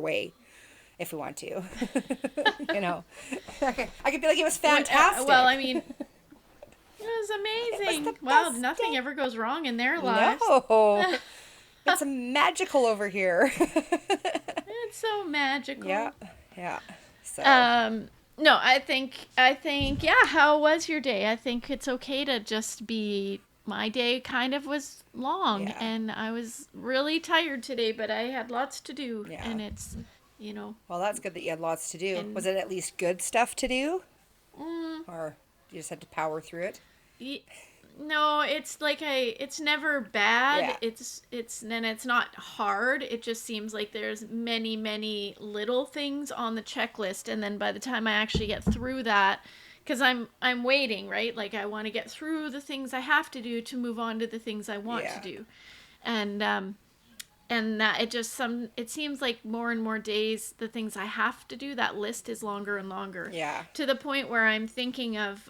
way if we want to. You know, I could be like, it was fantastic. Well, I mean, it was It was amazing. the Wow, best nothing day. ever goes wrong in their lives. No, it's magical over here. It's so Yeah, magical. yeah. So No, I think, yeah, how was your day? I think it's okay to just be, my day kind of was long yeah, and I was really tired today, but I had lots to do yeah. and it's, you know, Well, that's good that you had lots to do. Was and it at least good stuff to do, mm, or you just had to power through it? y- no, it's like it's never bad. Yeah, It's not hard. It just seems like there's many little things on the checklist, and then by the time I actually get through that, because I'm waiting, right? Like I want to get through the things I have to do to move on to the things I want to yeah, do, and and that it seems like more and more days the things I have to do, that list is longer and longer, yeah, to the point where I'm thinking of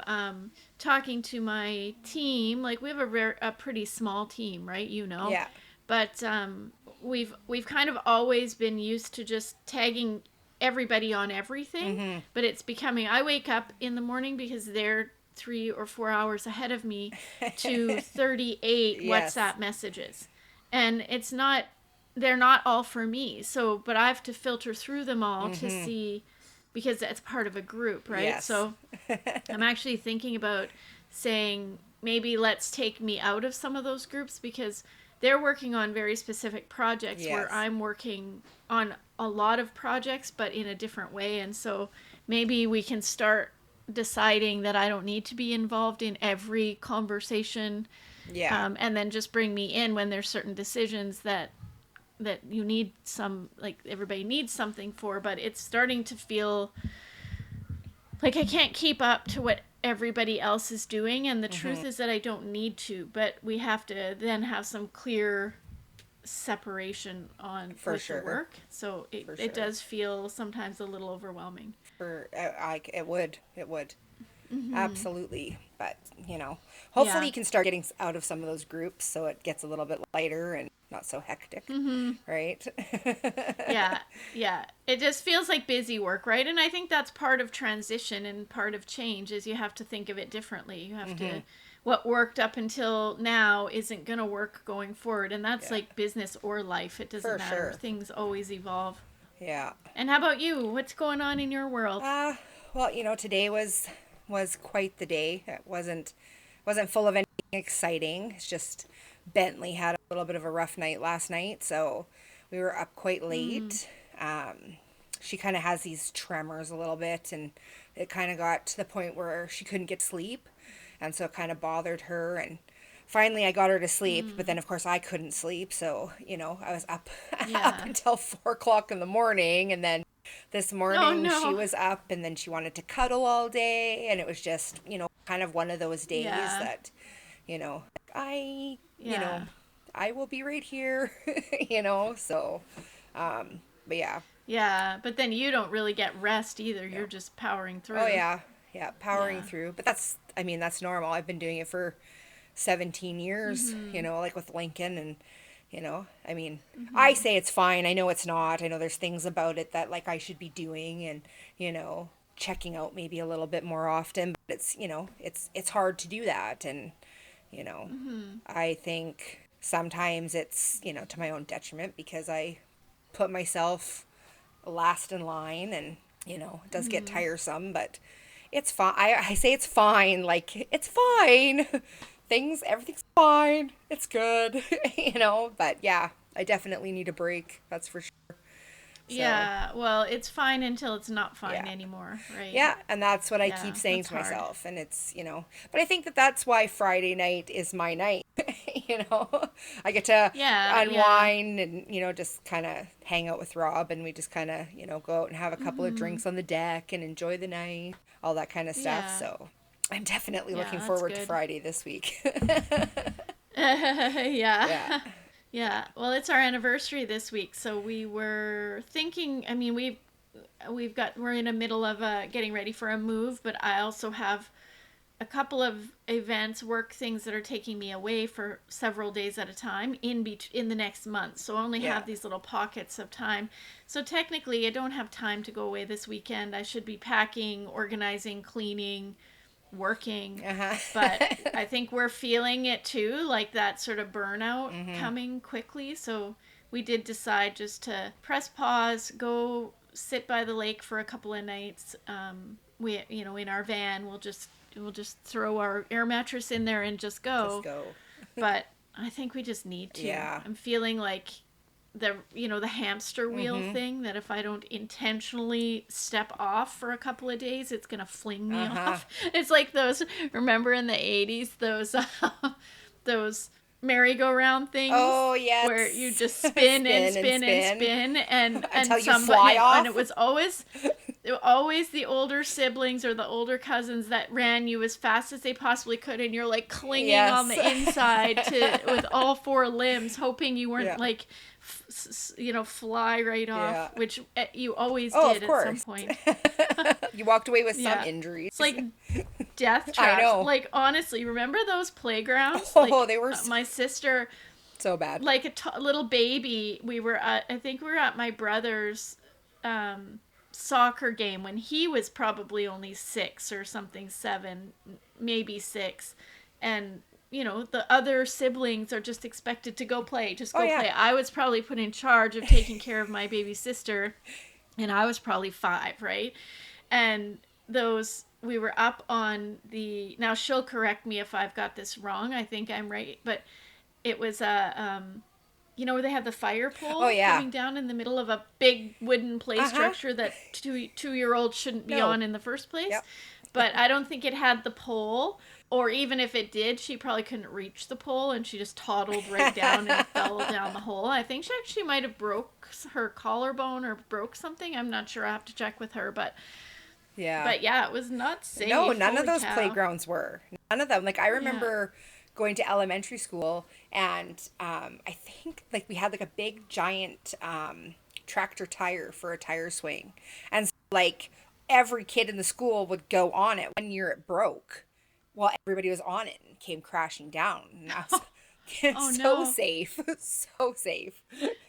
talking to my team. Like we have a pretty small team, right, yeah. but we've kind of always been used to just tagging everybody on everything, Mm-hmm. but it's becoming, I wake up in the morning because they're 3 or 4 hours ahead of me to 38 Yes. WhatsApp messages, and it's not, they're not all for me. So, but I have to filter through them all to Mm-hmm. see, because that's part of a group, right? Yes. So, I'm actually thinking about saying maybe let's take me out of some of those groups because they're working on very specific projects where Yes. I'm working on a lot of projects but in a different way, and so maybe we can start deciding that I don't need to be involved in every conversation, Yeah. and then just bring me in when there's certain decisions that you need some, like everybody needs something for, but it's starting to feel like I can't keep up to what everybody else is doing, and the Mm-hmm. truth is that I don't need to, but we have to then have some clear separation on For with the sure. work. So For it sure. does feel sometimes a little overwhelming. It would. It would. Mm-hmm. Absolutely. But, hopefully Yeah. you can start getting out of some of those groups so it gets a little bit lighter and not so hectic, Mm-hmm. right? Yeah, yeah. It just feels like busy work, right? And I think that's part of transition and part of change is you have to think of it differently. You have Mm-hmm. to, what worked up until now isn't going to work going forward. And that's Yeah. like business or life. It doesn't For matter. sure. Things always evolve. Yeah. And how about you? What's going on in your world? Uh, well, today was quite the day. It wasn't full of anything exciting. It's just Bentley had a little bit of a rough night last night, so we were up quite Mm. late. She kind of has these tremors a little bit, and it kind of got to the point where she couldn't get sleep, and so it kind of bothered her. And finally, I got her to sleep, but then Mm. of course I couldn't sleep, so I was up up Yeah. until 4 o'clock in the morning, and then this Oh, morning she no. was up, and then she wanted to cuddle all day, and it was just kind of one of those days Yeah. that you know I you know Yeah. I will be right here, so but yeah. Yeah. But then you don't really get rest either. You're No. just powering Oh through. yeah, yeah, powering Yeah. through. But that's normal. I've been doing it for 17 years, Mm-hmm. like with Lincoln, and I mean, I Mm-hmm. say it's fine. I know it's not. I know there's things about it that like I should be doing, and checking out maybe a little bit more often, but it's hard to do that. And you know Mm-hmm. I think sometimes it's to my own detriment because I put myself last in line, and it does get Mm-hmm. tiresome, but it's fine. I say it's fine, like it's fine. Everything's fine. It's good. But yeah, I definitely need a break, that's for sure. So Yeah, well, it's fine until it's not fine yeah. anymore, right? Yeah, and that's what I keep Yeah, saying that's to hard. myself, and but I think that that's why Friday night is my night. I get to Yeah, yeah. unwind and just kind of hang out with Rob, and we just kind of go out and have a couple of Mm-hmm. drinks on the deck and enjoy the night, all that kind of stuff. Yeah, So I'm definitely yeah, looking that's forward to good. Friday this week. Yeah. Yeah. Yeah. Well, it's our anniversary this week, so we were thinking, I mean, we're in the middle of getting ready for a move, but I also have a couple of events, work things that are taking me away for several days at a time in the next month. So I only Yeah. have these little pockets of time. So technically, I don't have time to go away this weekend. I should be packing, organizing, cleaning, working. But Uh-huh. I think we're feeling it too, like that sort of burnout Mm-hmm. coming quickly. So we did decide just to press pause, go sit by the lake for a couple of nights. We, in our van, we'll just throw our air mattress in there and just Just go. go. But I think we just need to. Yeah. I'm feeling like the hamster wheel Mm-hmm. thing, that if I don't intentionally step off for a couple of days, it's gonna fling me Uh-huh. off. It's like those, remember in the 80s, those merry-go-round things Oh, where you yes. just spin and Spin and spin and spin spin, and until you somebody, fly and off. it was always the older siblings or the older cousins that ran you as fast as they possibly could, and you're like clinging on Yes. the inside to with all four limbs, hoping you weren't Yeah. like fly right Yeah. off, which you always Oh, of did at some course. point. You walked away with some Yeah, injuries. it's like death I traps. know. Like, honestly, remember those playgrounds? Oh, Like, they were my sister, so bad. like little baby, I think we were at my brother's soccer game when he was probably only 6 or something, 7, maybe 6. And, the other siblings are just expected to go play, just Oh, go yeah. play. I was probably put in charge of taking care of my baby sister, and I was probably 5, right? And we were up on now she'll correct me if I've got this wrong. I think I'm right, but it was where they have the fire Oh, pole yeah. coming down in the middle of a big wooden play Uh-huh. structure that two-year-olds shouldn't be No. on in the first place. Yep. But I don't think it had the pole, or even if it did, she probably couldn't reach the pole, and she just toddled right down and fell down the hole. I think she actually might have broke her collarbone or broke something. I'm not sure. I have to check with her, but Yeah. yeah, it was not No, safe. none of Holy those cow. playgrounds were. None of them. Like, I Yeah. remember going to elementary school, and I think like we had like a big giant tractor tire for a tire swing, and so, like every kid in the school would go on it. One year it broke, while everybody was on it and came crashing down. And I was Oh it's so no. safe, so safe.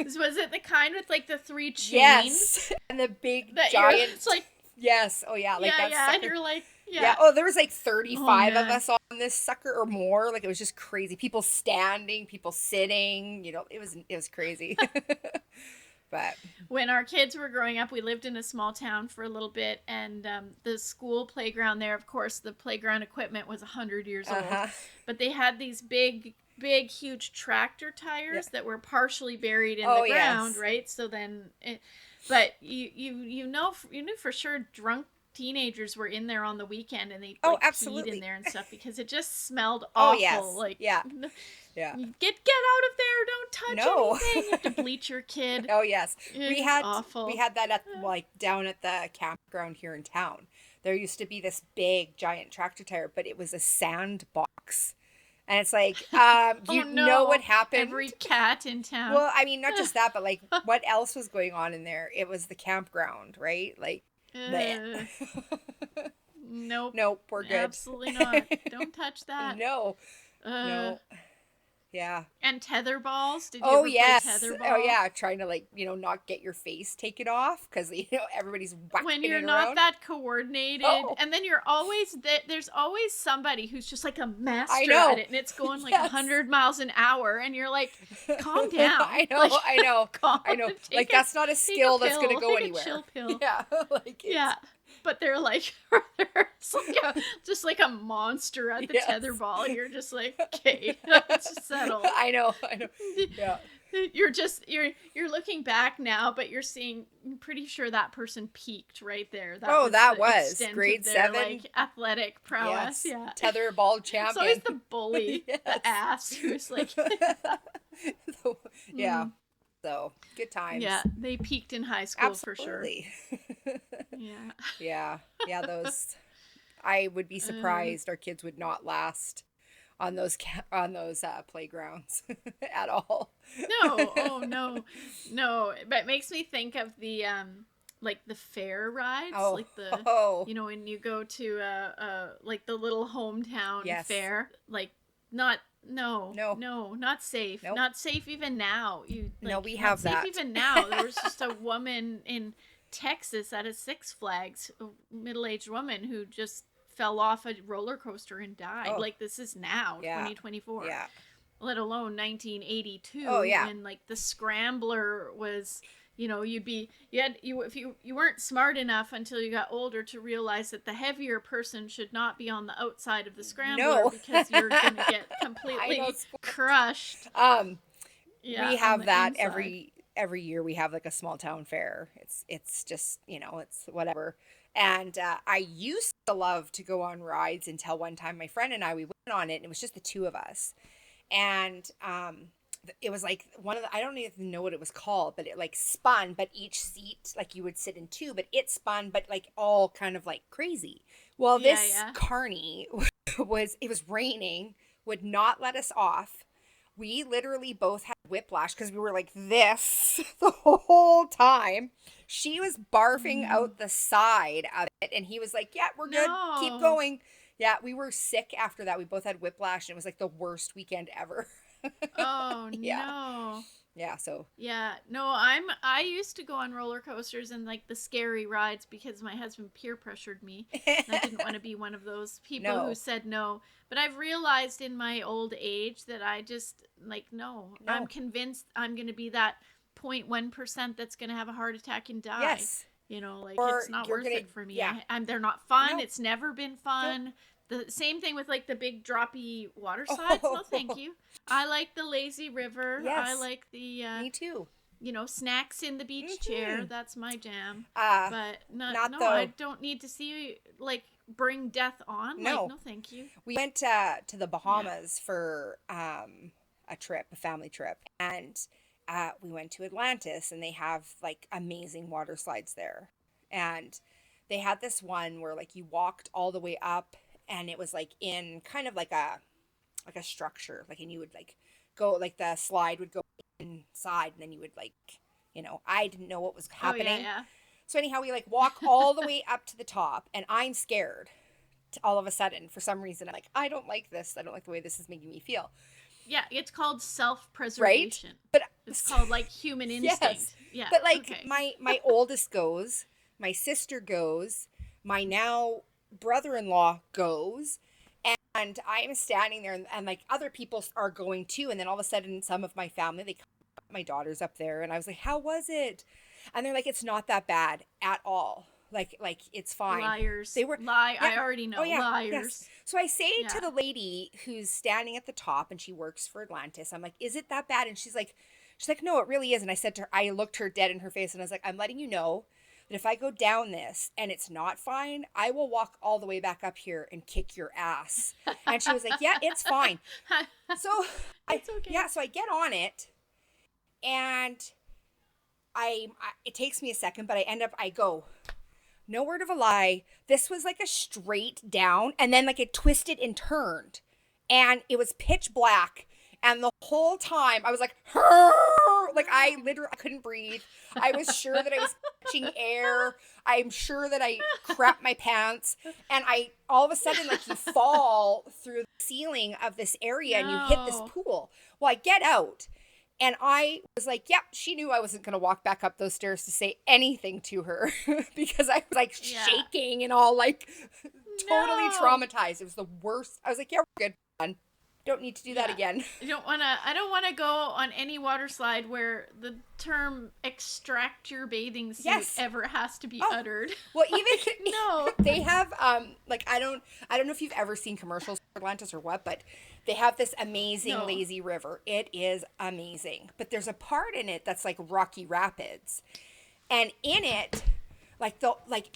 Was it the kind with like the 3 chains Yes, and the big that it's giant. like, Yes, oh yeah, like yeah, that yeah, and sucker. you're like, Yeah. yeah. Oh, there was like Oh 35 of man. us on this sucker or more. Like it was just crazy. People standing, people sitting. It was crazy. But When our kids were growing up, we lived in a small town for a little bit, and the school playground there, of course, the playground equipment was 100 years uh old, huh. but they had these big, huge tractor Yeah. tires that were partially buried in the Oh ground, yes. right? So then, but you knew for sure drunk teenagers were in there on the weekend, and they Oh, like peed in absolutely. there and stuff because it just smelled Oh awful. yes. Like, Yeah. Yeah. get out of there! Don't touch No. anything. You have to bleach your kid. Oh yes. We It's had we awful. had that at like down at the campground here in town. There used to be this big giant tractor tire, but it was a sandbox. And it's like, Oh you know what no! happened? Every cat in town. Well, I mean, not just that, but like what else was going on in there? It was the campground, right? Like, bleh. uh, nope. Nope, we're good. Absolutely not. Don't touch that. No, Uh, no, yeah. and tether balls. Did you Oh ever play yes. tether Oh ball? yeah. Trying to like not get your face taken off because everybody's When whacking you're it not around. that coordinated, Oh, and then you're always there's always somebody who's just like a I master at know. it, and it's going like a Yes. 100 miles an hour, and you're like, calm down. I know. Like, I know. calm. I know. Like Take a that's not a take a skill that's gonna pill. go Take a anywhere. chill pill. Yeah. Like it's Yeah, but they're like, it's like just like a monster at the yes. tether ball. You're just like, okay, let's settle. I know. I know. Yeah. You're looking back now, but you're seeing. I'm pretty sure that person peaked right there. That Oh, was that the was extent grade of their 7. like athletic prowess. Yes. Yeah, Tetherball it's always champion. the bully, Yes. the ass who's like, So, yeah. mm, So good times. yeah, they peaked in high school for sure. Absolutely. Yeah. Yeah. Yeah. Those. I would be Uh, surprised our kids would not last on those playgrounds at all. no, oh no, no. But it makes me think of like the fair rides, Oh, like the, oh, you know, when you go to like the little hometown yes. fair, like not, no, No, no, not safe, nope. not safe even now. You No, like we not have safe that. even now. There was just a woman in Texas at a Six Flags, a middle-aged woman who just fell off a roller coaster and died. Oh, Like this is now yeah, 2024, yeah. let alone Oh, 1982 yeah. when like the scrambler was, you know, you had you if you weren't smart enough until you got older to realize that the heavier person should not be on the outside of the scrambler No. because you're going to get I know. completely crushed, Um, yeah, we on have the that inside. every year. We have like a small town fair. It's just, it's whatever. And I used to love to go on rides until one time my friend and I, we went on it, and it was just the two of us. And it was like one of the, I don't even know what it was called, but it like spun, but each seat, like you would sit in two, but it spun, but like all kind of like crazy. Well, Yeah, this yeah. carney it was raining, would not let us off. We literally both had whiplash because we were like this the whole time. She was Oh barfing no. out the side of it, and he was like, yeah, we're good, keep No. going. Yeah, we were sick after that. We both had whiplash, and it was like the worst weekend ever. Oh Yeah. no. Yeah, so. Yeah, no, I used to go on roller coasters and like the scary rides because my husband peer pressured me and I didn't want to be one of those people who No, said no. But I've realized in my old age that I just like no. I'm no. convinced I'm going to be that 0.1% that's going to have a heart attack and die. Yes. You know, like Or it's not you're worth gonna, it for me. yeah. I'm they're not fun. No, It's never been no. fun. The same thing with like the big droppy water slides. No, thank Oh, you. I like the lazy river. I yes. like the Me too. you know, snacks in the beach chair. Mm-hmm. That's my jam. Uh, But not, not no, I the, don't need to see like bring death on. Like, no. no, thank you. We went to the Yeah. Bahamas for a trip, a family trip, and we went to Atlantis, and they have like amazing water slides there. And they had this one where like you walked all the way up, and it was like in kind of like a structure, like, and you would like go, like the slide would go inside, and then you would like, I didn't know what was Oh yeah, happening. yeah, So anyhow, we like walk all the way up to the top, and I'm scared. All of a sudden, for some reason, I'm like, I don't like this. I don't like the way this is making me feel. yeah. It's called Right? self-preservation. But It's called like human yes. instinct. Yeah. But like Okay. my oldest goes, my sister goes, my now brother-in-law goes, and I'm standing there, and like other people are going too, and then all of a sudden some of my family, they, my daughter's up there, and I was like, how was it? And they're like, it's not that bad at all. Like it's fine. Liars. They were, Lie. yeah. I already Oh know. yeah, yes. Liars. So I say to Yeah. the lady who's standing at the top, and she works for Atlantis, I'm like, is it that bad? And she's like, no, it really is. And I said to her, I looked her dead in her face, and I was like, I'm letting you know that if I go down this and it's not fine, I will walk all the way back up here and kick your ass. And she was like, yeah, it's fine. So It's okay. yeah, so I get on it, and it takes me a second, but I go, no word of a lie. This was like a straight down, and then like it twisted and turned, and it was pitch black. And the whole time I was like, like I literally I couldn't breathe. I was sure that I was catching air. I'm sure that I crapped my pants. And I all of a sudden, like, you fall through the ceiling of this area and you hit this No. pool. Well, I get out, and I was like, yep, she knew I wasn't going to walk back up those stairs to say anything to her because I was like Yeah. shaking and all like totally No. traumatized. It was the worst. I was like, yeah, we're good. Done. Don't need to do that Yeah. again. I don't wanna go on any water slide where the term extract your bathing suit Yes. ever has to be Oh, uttered. well, Like, even no. they have like I don't know if you've ever seen commercials for Atlantis or what, but they have this amazing No. lazy river. It is amazing. But there's a part in it that's like rocky rapids. And in it, like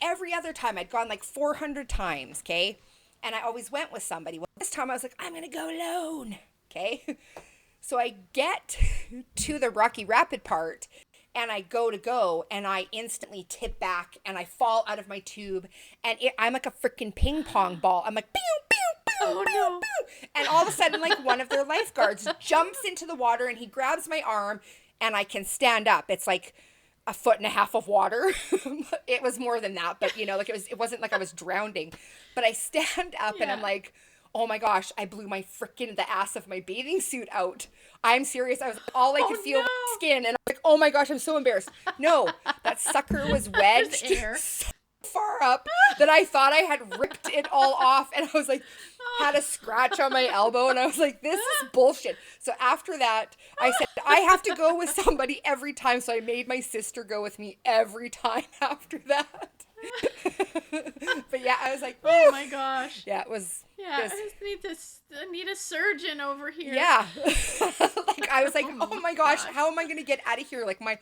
every other time I'd gone like 400 times, okay? And I always went with somebody. Well, this time I was like, I'm going to go alone, okay? So I get to the Rocky Rapid part, and I go, and I instantly tip back, and I fall out of my tube, and I'm like a freaking ping pong ball. I'm like, pew, pew, pew, Oh pew, no. pew. And all of a sudden, like, one of their lifeguards jumps into the water, and he grabs my arm, and I can stand up. It's like a foot and a half of water. It was more than that, but like it wasn't like I was drowning. But I stand up and I'm like, oh my gosh, I blew my freaking the ass of my bathing suit out. I'm serious. I was all I could feel was skin, and I'm like, oh my gosh, I'm so embarrassed. No, that sucker was wedged so far up that I thought I had ripped it all off, and I was like, had a scratch on my elbow, and I was like, this is bullshit. So after that, I said, I have to go with somebody every time. So I made my sister go with me every time after that. But yeah, I was like, oh my gosh. Yeah, it was. Yeah, I just need this. I need a surgeon over here. Yeah. Like I was like, oh my gosh, how am I gonna get out of here? Like my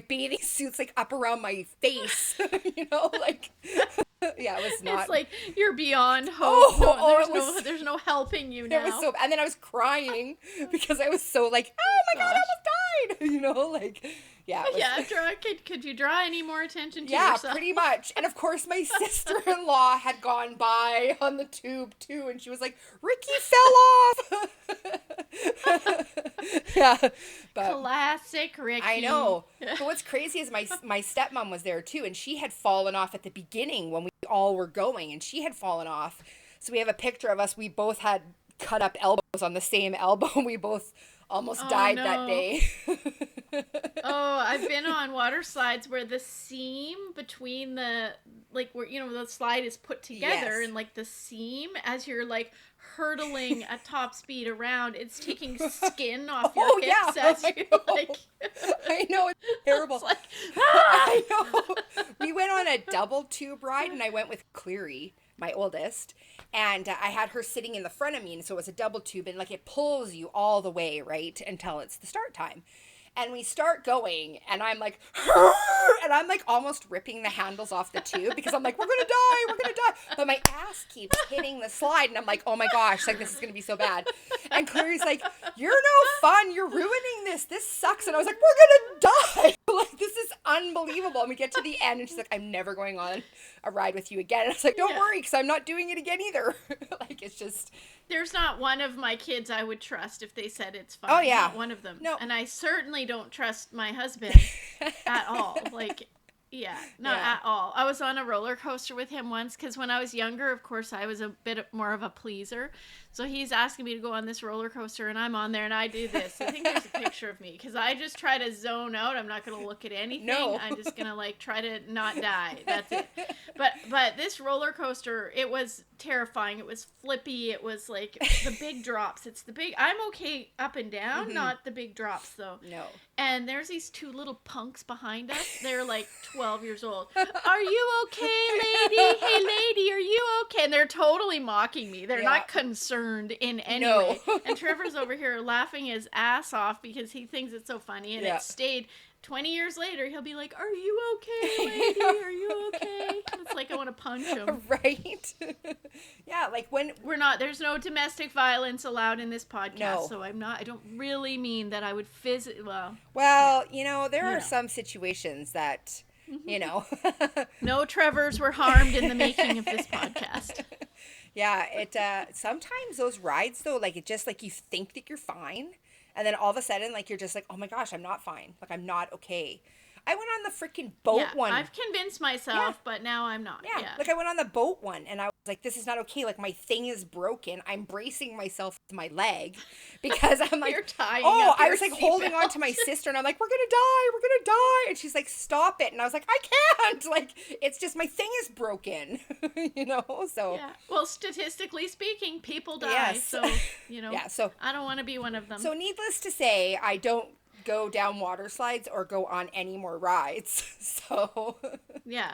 bathing suit's like up around my face. Like yeah, it was not. It's like you're beyond hope. There's no helping you now. It was so, and then I was crying because I was so like, oh my god, I almost died. Like. Yeah. Could you draw any more attention to yourself? Yeah, pretty much. And of course, my sister-in-law had gone by on the tube too, and she was like, "Ricki fell off." Yeah, but classic Ricki. I know. But what's crazy is my stepmom was there too, and she had fallen off at the beginning when we all were going, and she had fallen off. So we have a picture of us. We both had cut up elbows on the same elbow. We both almost died that day. I've been on water slides where the seam between the the slide is put together, and like the seam as you're like hurtling at top speed around, it's taking skin off your hips as you like. I know, it's terrible. It's like, I know. We went on a double tube ride, and I went with Cleary, my oldest, and I had her sitting in the front of me, and so it was a double tube, and like it pulls you all the way right until it's the start time. And we start going, and I'm like, and I'm like almost ripping the handles off the tube because I'm like, we're gonna die. But my ass keeps hitting the slide, and I'm like, oh my gosh, like this is gonna be so bad. And Clary's like, you're no fun. You're ruining this. This sucks. And I was like, we're gonna die. Like this is unbelievable. And we get to the end, and she's like, I'm never going on a ride with you again. And I was like, don't worry, because I'm not doing it again either. Like it's just. There's not one of my kids I would trust if they said it's fine. Oh, yeah. Not one of them. No. And I certainly don't trust my husband at all. Like, not at all. I was on a roller coaster with him once because when I was younger, of course, I was a bit more of a pleaser. So he's asking me to go on this roller coaster, and I'm on there, and I do this. I think there's a picture of me because I just try to zone out. I'm not going to look at anything. No. I'm just going to like try to not die. That's it. But this roller coaster, it was terrifying. It was flippy. It was like the big drops. It's the big. I'm okay up and down, not the big drops though. No. And there's these two little punks behind us. They're like 12 years old. Are you okay, lady? Hey, lady, are you okay? And they're totally mocking me. They're not concerned in any way. And Trevor's over here laughing his ass off because he thinks it's so funny. And it stayed. 20 years later, he'll be like, are you okay, lady? Are you okay? It's like I want to punch him. Right? Yeah, like when... There's no domestic violence allowed in this podcast, so I don't really mean that I would Well, there are some situations that, No Trevors were harmed in the making of this podcast. Yeah, sometimes those rides, though, like, it just, like, you think that you're fine, and then all of a sudden, like, you're just like, oh my gosh, I'm not fine. Like, I'm not okay. I went on the freaking boat one. I've convinced myself, but now I'm not. Yeah, like I went on the boat one, and I was like, this is not okay. Like, my thing is broken. I'm bracing myself to my leg because I'm like, you're tying up your I was like holding on to my sister, and I'm like, we're gonna die. And she's like, stop it. And I was like, I can't. Like, it's just my thing is broken, So yeah. Well, statistically speaking, people die. Yes. So so I don't want to be one of them. So needless to say, I don't go down water slides or go on any more rides. So yeah,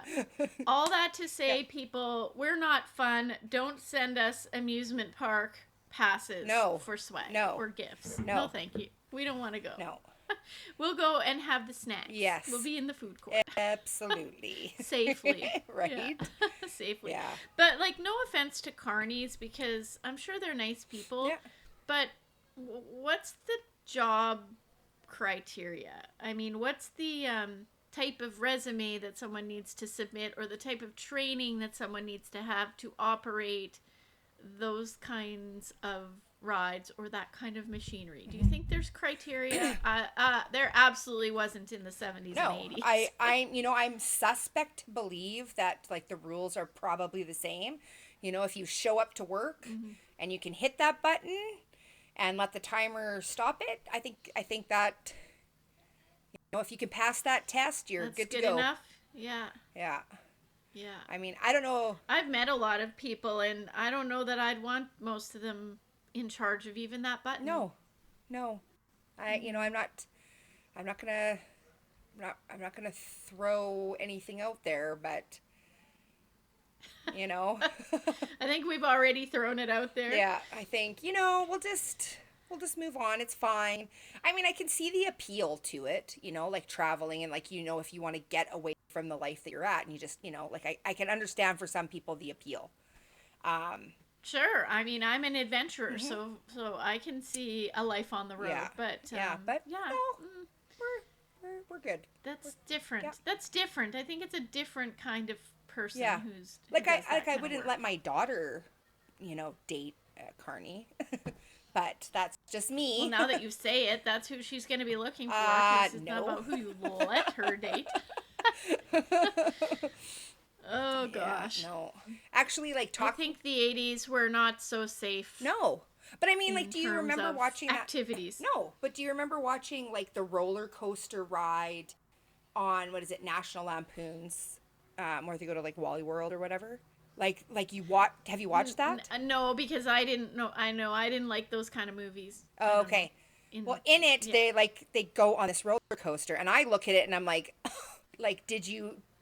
all that to say, people, we're not fun. Don't send us amusement park passes for swag or gifts. No, thank you. We don't want to go. No. We'll go and have the snacks. Yes. We'll be in the food court. Absolutely. Safely. Right? Yeah. Safely. Yeah. But, like, no offense to carnies because I'm sure they're nice people. Yeah. But what's the job criteria? I mean, what's the type of resume that someone needs to submit or the type of training that someone needs to have to operate those kinds of rides or that kind of machinery? Do you think there's criteria? There absolutely wasn't in the 70s and No, 80s. I'm suspect believe that like the rules are probably the same. If you show up to work and you can hit that button and let the timer stop it, I think that if you can pass that test, you're That's good to good go. enough. Yeah. Yeah. Yeah. I mean, I don't know. I've met a lot of people, and I don't know that I'd want most of them in charge of even that button. No. No. I'm not gonna I'm not gonna throw anything out there, but you know, I think we've already thrown it out there. yeah, I think we'll just move on. It's fine. I mean, I can see the appeal to it, like traveling and like if you want to get away from the life that you're at, and you just like I can understand for some people the appeal. Um, Sure. I mean, I'm an adventurer, mhm. so I can see a life on the road. Yeah, But yeah, but yeah, we're good. that's different. Yeah, That's different. I think it's a different kind of person yeah. who does that I kind of wouldn't let work. my daughter, date Carney, but that's just Well, me. now that you say it, that's who she's going to be looking for because it's not No. about who you let her date. Oh Yeah, gosh. no. Actually, like I talk. think the 80s were not so safe No, but I mean, like, in do you terms remember of watching that? activities. No, but do you remember watching like the roller coaster ride on what is it, National Lampoon's, where they go to like Wally World or whatever? Like you watch? Have you watched that? No, because I didn't know. I know I didn't like those kind of movies. I Oh, don't know. okay. Well, In in it, Yeah. they go on this roller coaster, and I look at it and I'm like, like,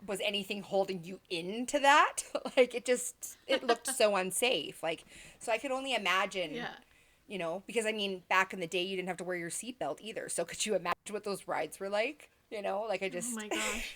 was anything holding you into that? Like, it looked so unsafe. Like, so I could only imagine, Yeah. because I mean, back in the day, you didn't have to wear your seatbelt either. So could you imagine what those rides were like? Like I Oh just, my gosh.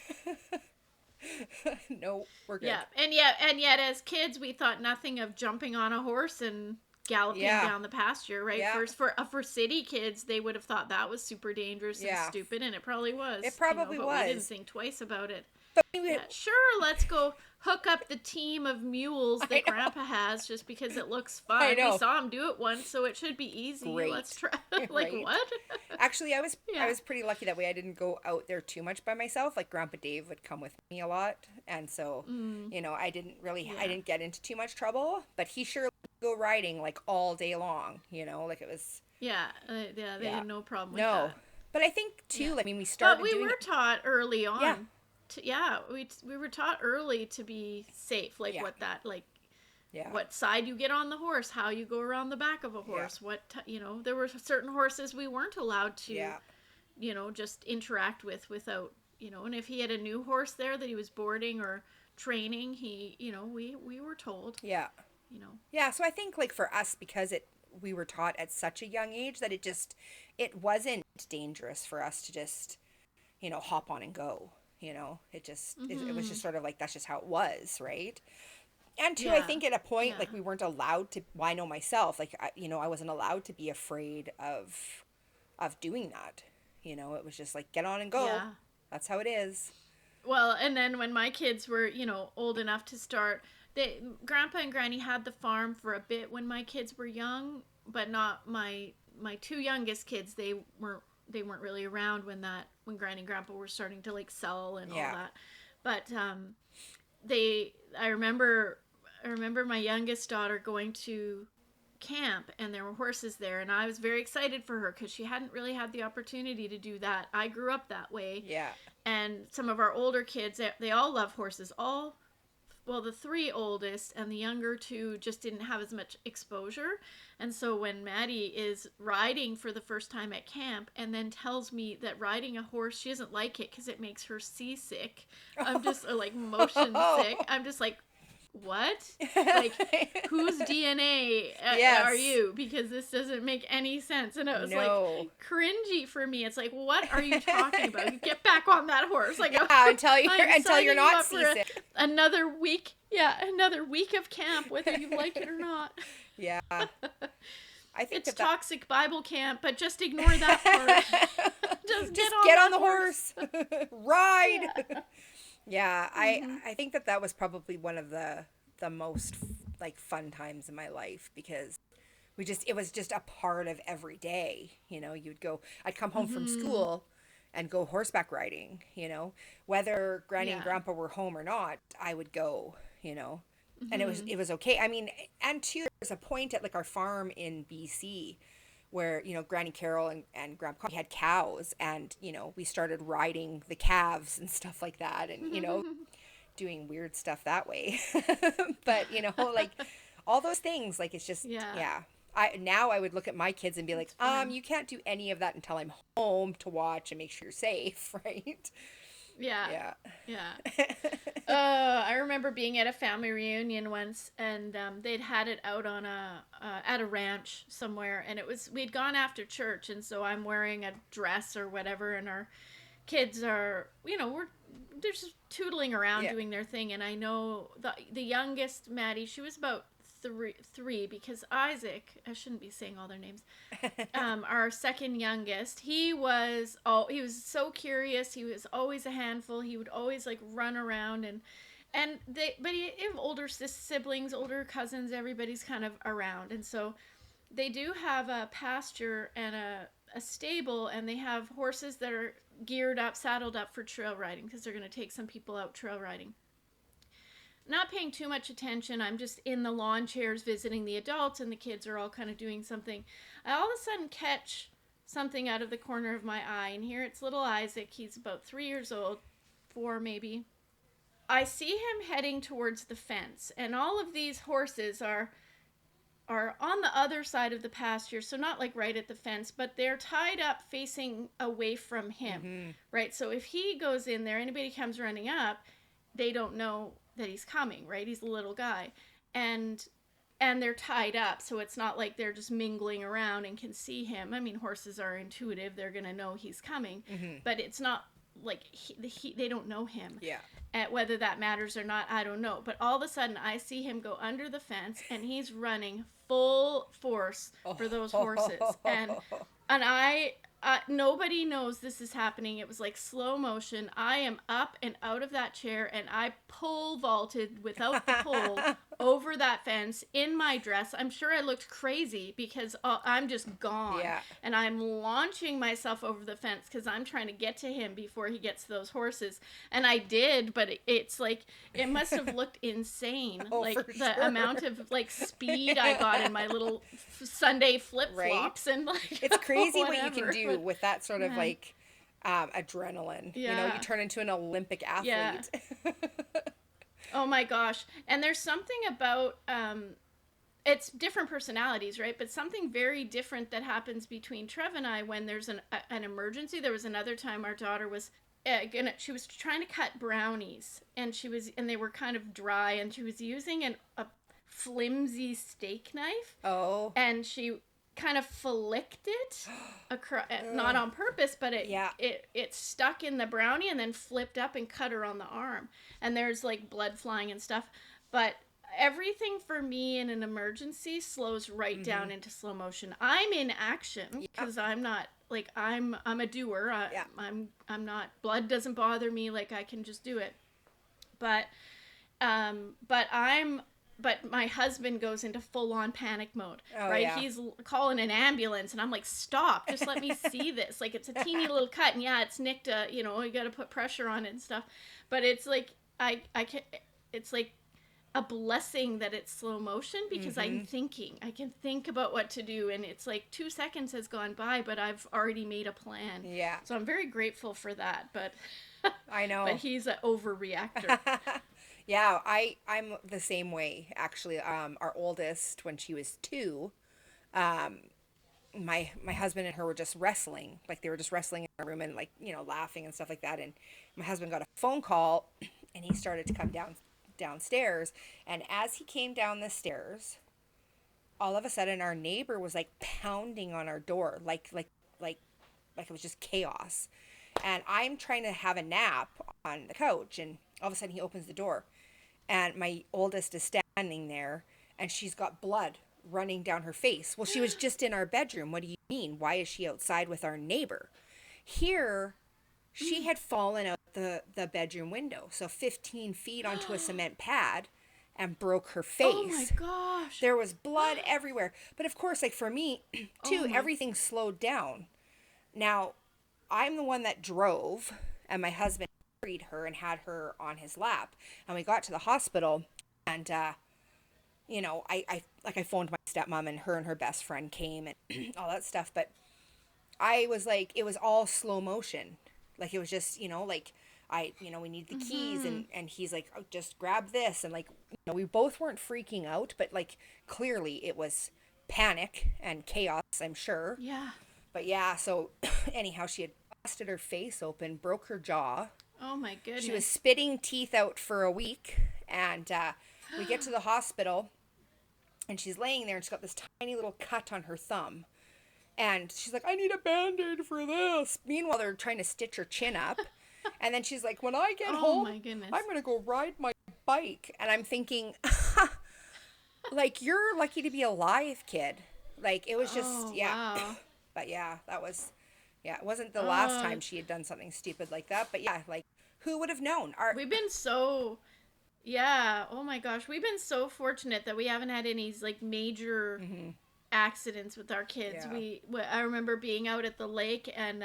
no, we're good. Yeah. And yet as kids we thought nothing of jumping on a horse and galloping Yeah, down the pasture, right? yeah, For city kids, they would have thought that was super dangerous and yeah. stupid, and it probably It was, probably but we didn't was. think twice about it. But we, Yeah, sure, let's go hook up the team of mules I that know, Grandpa has just because it looks I fun. We know. saw him do it once, so it should be easy. Let's Great. try. Like, Right. what? Actually, I Yeah. was pretty lucky that way. I didn't go out there too much by myself. Like Grandpa Dave would come with me a lot, and so, Mm, I yeah. didn't get into too much trouble. But he sure would go riding like all day long. Like it was, Yeah, they yeah, had no problem with no. that. But I think Yeah. too. I mean, we But started we doing were it. taught early Yeah, on we were taught early to be safe, like yeah, yeah, what side you get on the horse, how you go around the back of a yeah, horse, there were certain horses we weren't allowed to, yeah, just interact with without, and if he had a new horse there that he was boarding or training, we were told, yeah, you know. yeah. So I think like for us, because we were taught at such a young age that it wasn't dangerous for us to just hop on and go. It was just Mhm. sort of like that's just how it was, right? And two, I Yeah. think at a point Yeah. like we weren't allowed to. Well, I know myself, like I wasn't allowed to be afraid of doing that. It was just like get on and go. Yeah. That's how it is. Well, and then when my kids were, old enough to start, Grandpa and Granny had the farm for a bit when my kids were young, but not my two youngest kids. They weren't really around when Granny and Grandpa were starting to like sell and all Yeah. that. But they I remember my youngest daughter going to camp and there were horses there, and I was very excited for her because she hadn't really had the opportunity to do that. I grew up that way, Yeah. and some of our older kids, they all love horses. Well, the three oldest and the younger two just didn't have as much exposure. And so when Maddie is riding for the first time at camp and then tells me that riding a horse, she doesn't like it because it makes her seasick. I'm just like motion sick. I'm just like, what? Like, whose DNA are Yes. you? Because this doesn't make any sense. And it was like No. cringy for me. It's like, what are you talking about? You get back on that horse. Like, Yeah, until I'm you're signing you not up for seasick. another week. Yeah, another week of camp, whether you like it or not. Yeah. I think It's that that toxic Bible camp, but just ignore that part. Just just get on get on that the horse. horse. Ride. Yeah. Yeah, Mm-hmm. I think that was probably one of the most like fun times in my life because it was just a part of every day. I'd come home from Mm-hmm. school and go horseback riding, whether Granny and Yeah. Grandpa were home or not, I would go, you know, and Mm-hmm. it was okay. I mean, and too, there's a point at like our farm in BC where, Granny Carol and Grandpa had cows, and, we started riding the calves and stuff like that, and, doing weird stuff that way. But, like all those things, like it's just, Yeah. yeah. I would look at my kids and be like, It's fun. you can't do any of that until I'm home to watch and make sure you're safe, right? Yeah. Yeah. Yeah. I remember being at a family reunion once, and they'd had it out on a at a ranch somewhere, and we'd gone after church, and so I'm wearing a dress or whatever, and our kids are, they're just tootling around Yeah. doing their thing, and I know the youngest Maddie, she was about three because Isaac, I shouldn't be saying all their names, our second youngest, he was so curious. He was always a handful. He would always like run around, but he have older siblings, older cousins. Everybody's kind of around, and so they do have a pasture and a stable, and they have horses that are geared up, saddled up for trail riding because they're going to take some people out trail riding. Not paying too much attention. I'm just in the lawn chairs visiting the adults, and the kids are all kind of doing something. I all of a sudden catch something out of the corner of my eye, and here it's little Isaac. He's about 3 years old, four maybe. I see him heading towards the fence, and all of these horses are on the other side of the pasture, so not like right at the fence, but they're tied up facing away from him, Mm-hmm. right? So if he goes in there, anybody comes running up, they don't know that he's coming, right? He's a little guy. And they're tied up, so it's not like they're just mingling around and can see him. I mean, horses are intuitive, they're going to know he's coming, Mm-hmm. but it's not like they don't know him. Yeah. At whether that matters or not, I don't know. But all of a sudden, I see him go under the fence, and he's running full force for those horses. And nobody knows this is happening. It was like slow motion. I am up and out of that chair, and I pole vaulted without the pole over that fence in my dress. I'm sure I looked crazy because I'm just gone. Yeah. And I'm launching myself over the fence because I'm trying to get to him before he gets to those horses. And I did, but it's like, it must have looked insane. Oh, Like for the sure. amount of like speed I got in my little Sunday flip Right? flops and like It's crazy what you can whatever. do But with that sort of man, like adrenaline. You yeah, turn into an Olympic yeah. athlete. Oh my gosh. And there's something about it's different personalities, right? But something very different that happens between Trev and I when there's an emergency. There was another time our daughter was she was trying to cut brownies, and they were kind of dry, and she was using a flimsy steak knife, Oh. and she kind of flicked it across, not on purpose, but Yeah. it stuck in the brownie and then flipped up and cut her on the arm, and there's like blood flying and stuff. But everything for me in an emergency slows right Mm-hmm. down into slow motion. I'm in action Yeah. because I'm not like I'm a doer. Yeah. I'm not, blood doesn't bother me, like I can just do it. But but my husband goes into full on panic mode, Oh right? yeah. He's calling an ambulance, and I'm like, stop, just let me see this. Like, it's a teeny little cut, and yeah, it's nicked, you got to put pressure on it and stuff. But it's like, I can, it's like a blessing that it's slow motion because I'm Mm-hmm. thinking. I can think about what to do, and it's like 2 seconds has gone by, but I've already made a plan. Yeah. So I'm very grateful for that, but I but know. he's an overreactor. Yeah, I'm the same way actually. Our oldest, when she was 2, my husband and her were just wrestling. Like they were just wrestling in our room and like, laughing and stuff like that. And my husband got a phone call and he started to come downstairs. And as he came down the stairs, all of a sudden our neighbor was like pounding on our door, like it was just chaos. And I'm trying to have a nap on the couch, and all of a sudden he opens the door, and my oldest is standing there, and she's got blood running down her face. Well, she was just in our bedroom. What do you mean? Why is she outside with our neighbor? Here, she had fallen out the bedroom window, so 15 feet onto a cement pad, and broke her Oh my face. gosh. There was blood everywhere. But of course, like for me, Oh too, my. everything slowed down. Now, I'm the one that drove, and my husband carried her and had her on his lap. And we got to the hospital, and I phoned my stepmom, and her best friend came and all that stuff. But I was like, it was all slow motion. Like it was just, like we need the keys, Mm-hmm. and he's like, oh, just grab this, and like, we both weren't freaking out, but like clearly it was panic and chaos, I'm sure. Yeah. But yeah, so anyhow, she had busted her face open, broke her jaw. Oh my She was goodness. spitting teeth out for a week, and we get to the hospital, and she's laying there, and she's got this tiny little cut on her thumb. And she's like, I need a band-aid for this. Meanwhile, they're trying to stitch her chin up. And then she's like, when I get Oh home, my goodness. I'm going to go ride my bike. And I'm thinking, like, you're lucky to be alive, kid. Like, it was just, Oh yeah. wow. But yeah, it wasn't the last Uh time she had done something stupid like that. But yeah, like, who would have known? Our, we've been so yeah, oh my gosh. We've been so fortunate that we haven't had any like major mm-hmm, accidents with our kids. yeah, I remember being out at the lake and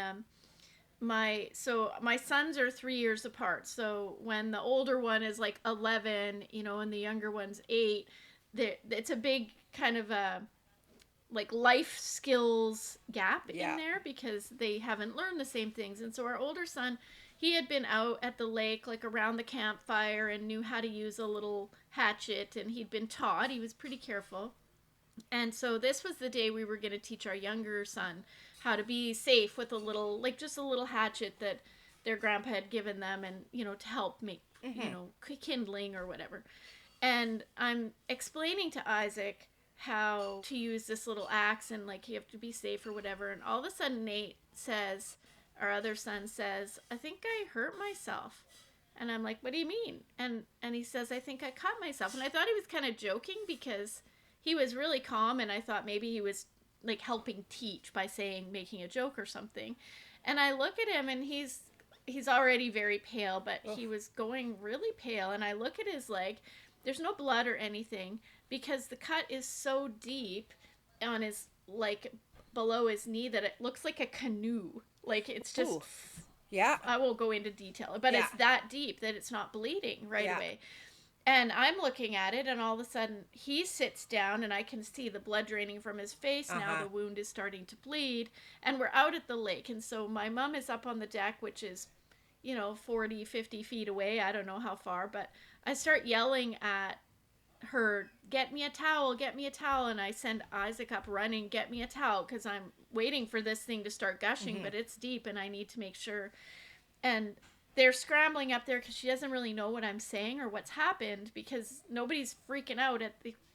my sons are 3 years apart. So when the older one is like 11, and the younger one's 8, it's a big kind of a like life skills gap in yeah, there because they haven't learned the same things. And so our older son, he had been out at the lake like around the campfire and knew how to use a little hatchet, and he'd been taught. He was pretty careful. And so this was the day we were going to teach our younger son how to be safe with a little, like just a little hatchet that their grandpa had given them, and, to help make, mm-hmm, kindling or whatever. And I'm explaining to Isaac how to use this little axe and like you have to be safe or whatever. And all of a sudden, Nate says, our other son says, I think I hurt myself. And I'm like, what do you mean? And he says, I think I cut myself. And I thought he was kind of joking because he was really calm, and I thought maybe he was like helping teach by saying making a joke or something. And I look at him, and he's already very pale, but oh, he was going really pale. And I look at his leg. There's no blood or anything because the cut is so deep on his like below his knee that it looks like a canoe. Like it's just ooh, yeah, I won't go into detail, but yeah, it's that deep that it's not bleeding right yeah, away. And I'm looking at it, and all of a sudden he sits down, and I can see the blood draining from his face. Now uh-huh, the wound is starting to bleed, and we're out at the lake. And so my mom is up on the deck, which is, 40, 50 feet away. I don't know how far, but I start yelling at her, get me a towel, get me a towel. And I send Isaac up running, get me a towel, because I'm waiting for this thing to start gushing, mm-hmm, but it's deep, and I need to make sure. And they're scrambling up there because she doesn't really know what I'm saying or what's happened because nobody's freaking out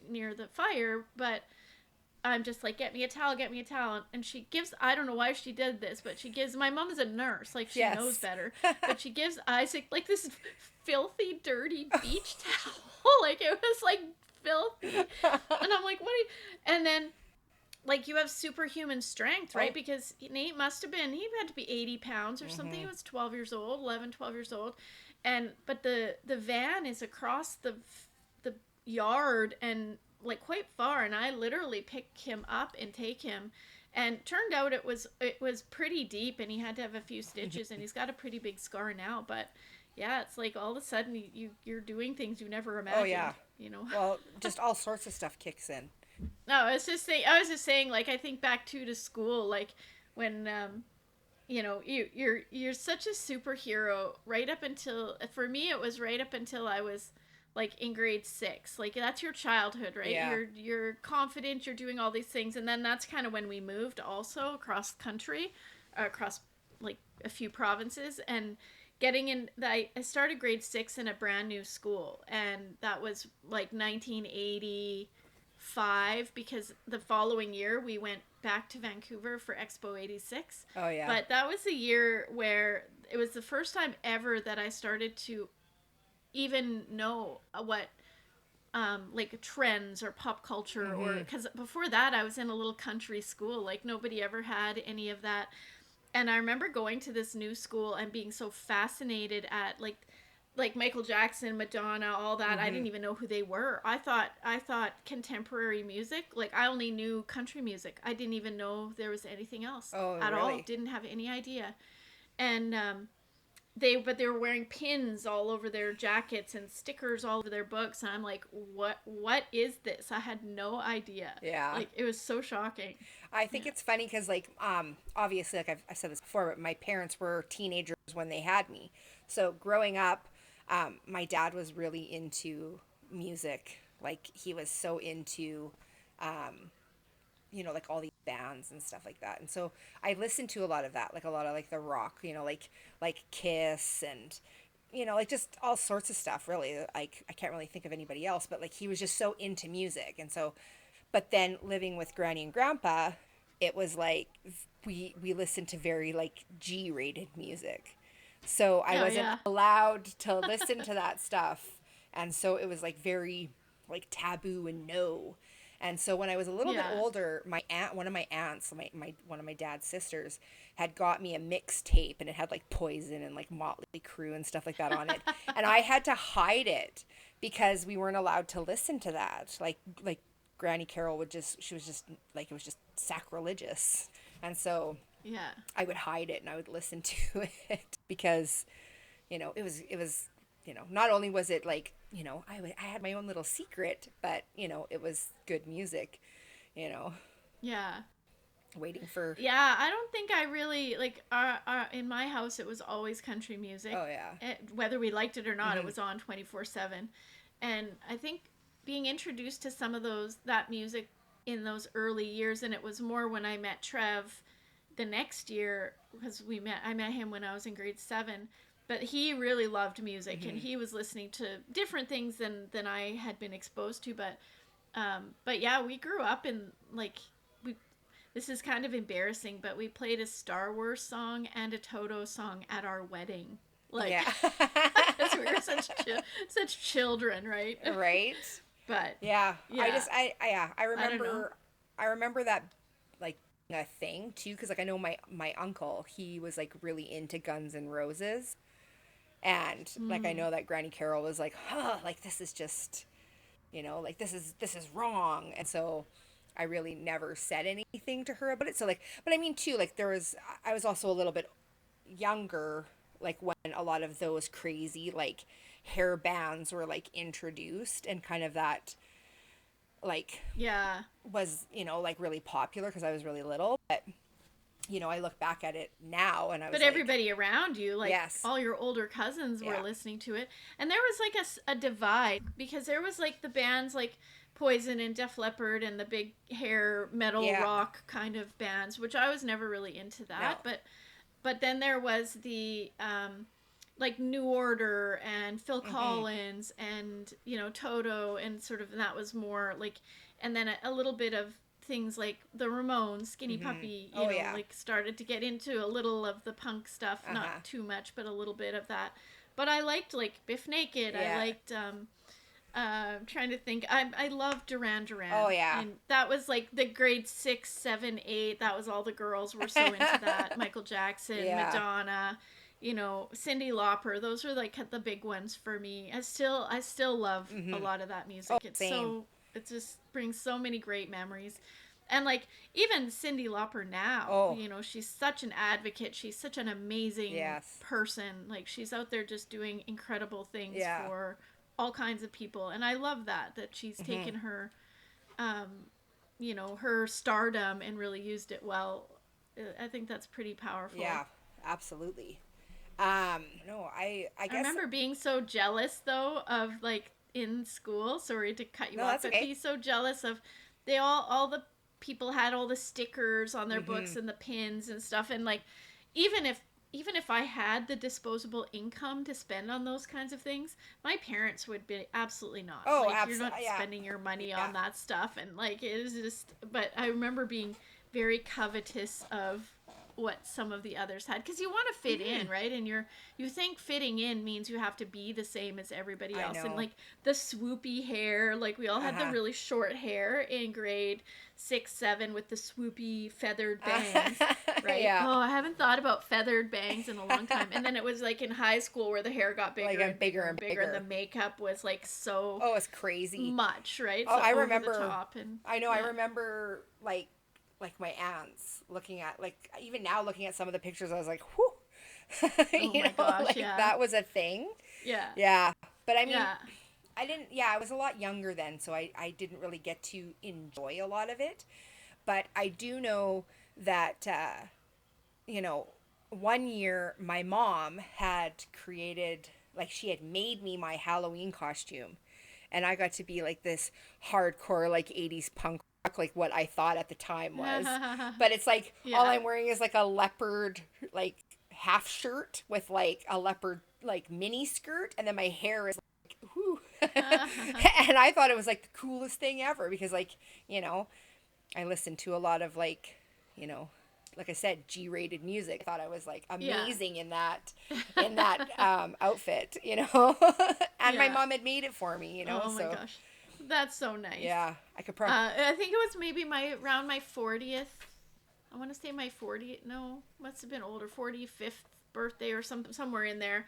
near the fire. But I'm just like, get me a towel, get me a towel. And she gives, I don't know why she did this, but she gives, my mom is a nurse, like she knows yes. better. But she gives Isaac like this filthy, dirty beach towel. Like it was like filthy. And I'm like, what are you? And then like you have superhuman strength, right? Oh, Because Nate must have been, he had to be 80 pounds or something. He mm-hmm, was 12 years old, 11, 12 years old. And, but the van is across the yard and like quite far. And I literally pick him up and take him. And turned out it was pretty deep, and he had to have a few stitches, and he's got a pretty big scar now. But yeah, it's like all of a sudden you're doing things you never oh yeah. imagined. Well, just all sorts of stuff kicks in. No, I was just saying, like I think back to school, like when you're such a superhero right up until, for me it was right up until I was like in grade 6. Like that's your childhood, right? Yeah. You're confident, you're doing all these things, and then that's kind of when we moved also across country, across like a few provinces, and getting in. I started grade 6 in a brand new school, and that was like 1985 because the following year we went back to Vancouver for Expo 86. Oh yeah. But that was the year where it was the first time ever that I started to even know what like trends or pop culture, or Mm-hmm. because before that I was in a little country school, like nobody ever had any of that. And I remember going to this new school and being so fascinated at like like Michael Jackson, Madonna, all that. I didn't even know who they were. I thought contemporary music, like I only knew country music. I didn't even know there was anything else Oh, at all. really? Didn't have any idea. And they were wearing pins all over their jackets and stickers all over their books, and I'm like, what is this? I had no idea. Yeah. Like, it was so shocking. I think Yeah. it's funny because, like, obviously, like I said this before, but my parents were teenagers when they had me. So growing up, my dad was really into music. Like, he was so into, um, like all these bands and stuff like that. And so I listened to a lot of that, like a lot of like the rock, like Kiss and like just all sorts of stuff really. Like I can't really think of anybody else, but like he was just so into music. And so but then living with Granny and Grandpa, it was like we listened to very like G-rated music. So I Oh wasn't yeah. allowed to listen to that stuff. And so it was like very like taboo and no. And so when I was a little bit Yeah. older, one of my aunts, one of my dad's sisters, had got me a mixtape, and it had like Poison and like Motley Crue and stuff like that on it, and I had to hide it because we weren't allowed to listen to that. Like Granny Carol she was just like, it was just sacrilegious, and so Yeah. I would hide it and I would listen to it because it was not only was it like I had my own little secret, but it was good music, you know Yeah. waiting for. Yeah, I don't think I really like in my house it was always country music. Oh yeah. Whether we liked it or not, it Hmm. was on 24/7. And I think being introduced to some of that music in those early years, and it was more when I met Trev the next year, because I met him when I was in grade 7, but he really loved music and Hmm. he was listening to different things than I had been exposed to. But yeah, we grew up in like we this is kind of embarrassing, but we played a Star Wars song and a Toto song at our wedding. Like, Yeah. because we were such children, right? Right. But Yeah, I yeah, just yeah, I don't know. I remember that like a thing too, because like I know my uncle, he was like really into Guns N' Roses, and like I Mm, know that Granny Carol was like, huh, like this is just like this is wrong. And so I really never said anything to her about it. So like, but I mean too, like I was also a little bit younger, like when a lot of those crazy like hair bands were like introduced, and kind of that like yeah. was like really popular because I was really little. But I look back at it now and I But was like, everybody around you, like yes. all your older cousins, were Yeah. listening to it, and there was like a divide because there was like the bands like Poison and Def Leppard and the big hair metal Yeah. rock kind of bands, which I was never really into No. that, but then there was the like New Order and Phil Mhm. Collins and Toto, and sort of, and that was more like, and then a little bit of things like the Ramones, Skinny Mhm. Puppy, Oh yeah. like started to get into a little of the punk stuff, Uh-huh. not too much, but a little bit of that. But I liked like Biff Naked. I Yeah. liked I'm trying to think. I love Duran Oh Duran, yeah. and that was like the grade 6, 7, 8. That was all the girls were so into that. Michael Jackson, Yeah. Madonna, Cyndi Lauper. Those were like the big ones for me. I still love a Mhm. lot of that Oh, music. same. It just brings so many great memories. And like even Cyndi Lauper now, Oh, she's such an advocate. She's such an amazing yes. person. Like she's out there just doing incredible things Yeah. for all kinds of people, and I love that she's Mhm. taken her stardom and really used it well. I think that's pretty powerful. Yeah. Absolutely. No, I I guess. remember being so jealous though of like in school. Sorry to cut you No, off, that's but okay. be so jealous of they all the people had all the stickers on their books Mhm. and the pins and stuff, and like even if even if I had the disposable income to spend on those kinds of things, my parents would be absolutely not. Oh, Like, you're not absolutely. Yeah. spending your money on Yeah. that stuff. And like, it is just, but I remember being very covetous of what some of the others had, because you want to fit in, right? And you think fitting in means you have to be the same as everybody I else, and know. like the swoopy hair, like we all had the Uh-huh. really short hair in grade 6, 7 with the swoopy feathered bangs, right? Yeah. Oh, I haven't thought about feathered bangs in a long time. And then it was like in high school where the hair got Like bigger I'm and bigger bigger and and bigger, and the bigger. makeup was like so Oh, it's crazy. much, right? Oh, So I over the remember. top. And I know. I yeah. remember like my aunts looking at, like, even now looking at some of the pictures. I was like, whew. Oh my gosh, Like yeah. that was a thing. Yeah. Yeah. But I mean, Yeah. I didn't. Yeah, I was a lot younger then, so I didn't really get to enjoy a lot of it. But I do know that you know, one year my mom had created, like, she had made me my Halloween costume, and I got to be like this hardcore like 80s punk rock, like what I thought at the time was. But it's like all Yeah. I'm wearing is like a leopard like half shirt with like a leopard like mini skirt, and then my hair is like whoo. And I thought it was like the coolest thing ever because, like, you know, I listened to a lot of, like, you know, like I said, G-rated music. I thought I was like Yeah. amazing in that outfit, you know. And my Yeah. mom had made it for me, you know. Oh my So gosh. That's so nice. yeah, I could probably. I think it was maybe my around my 40th. I want to say my 40th. No, must have been older. 45th birthday or somewhere in there.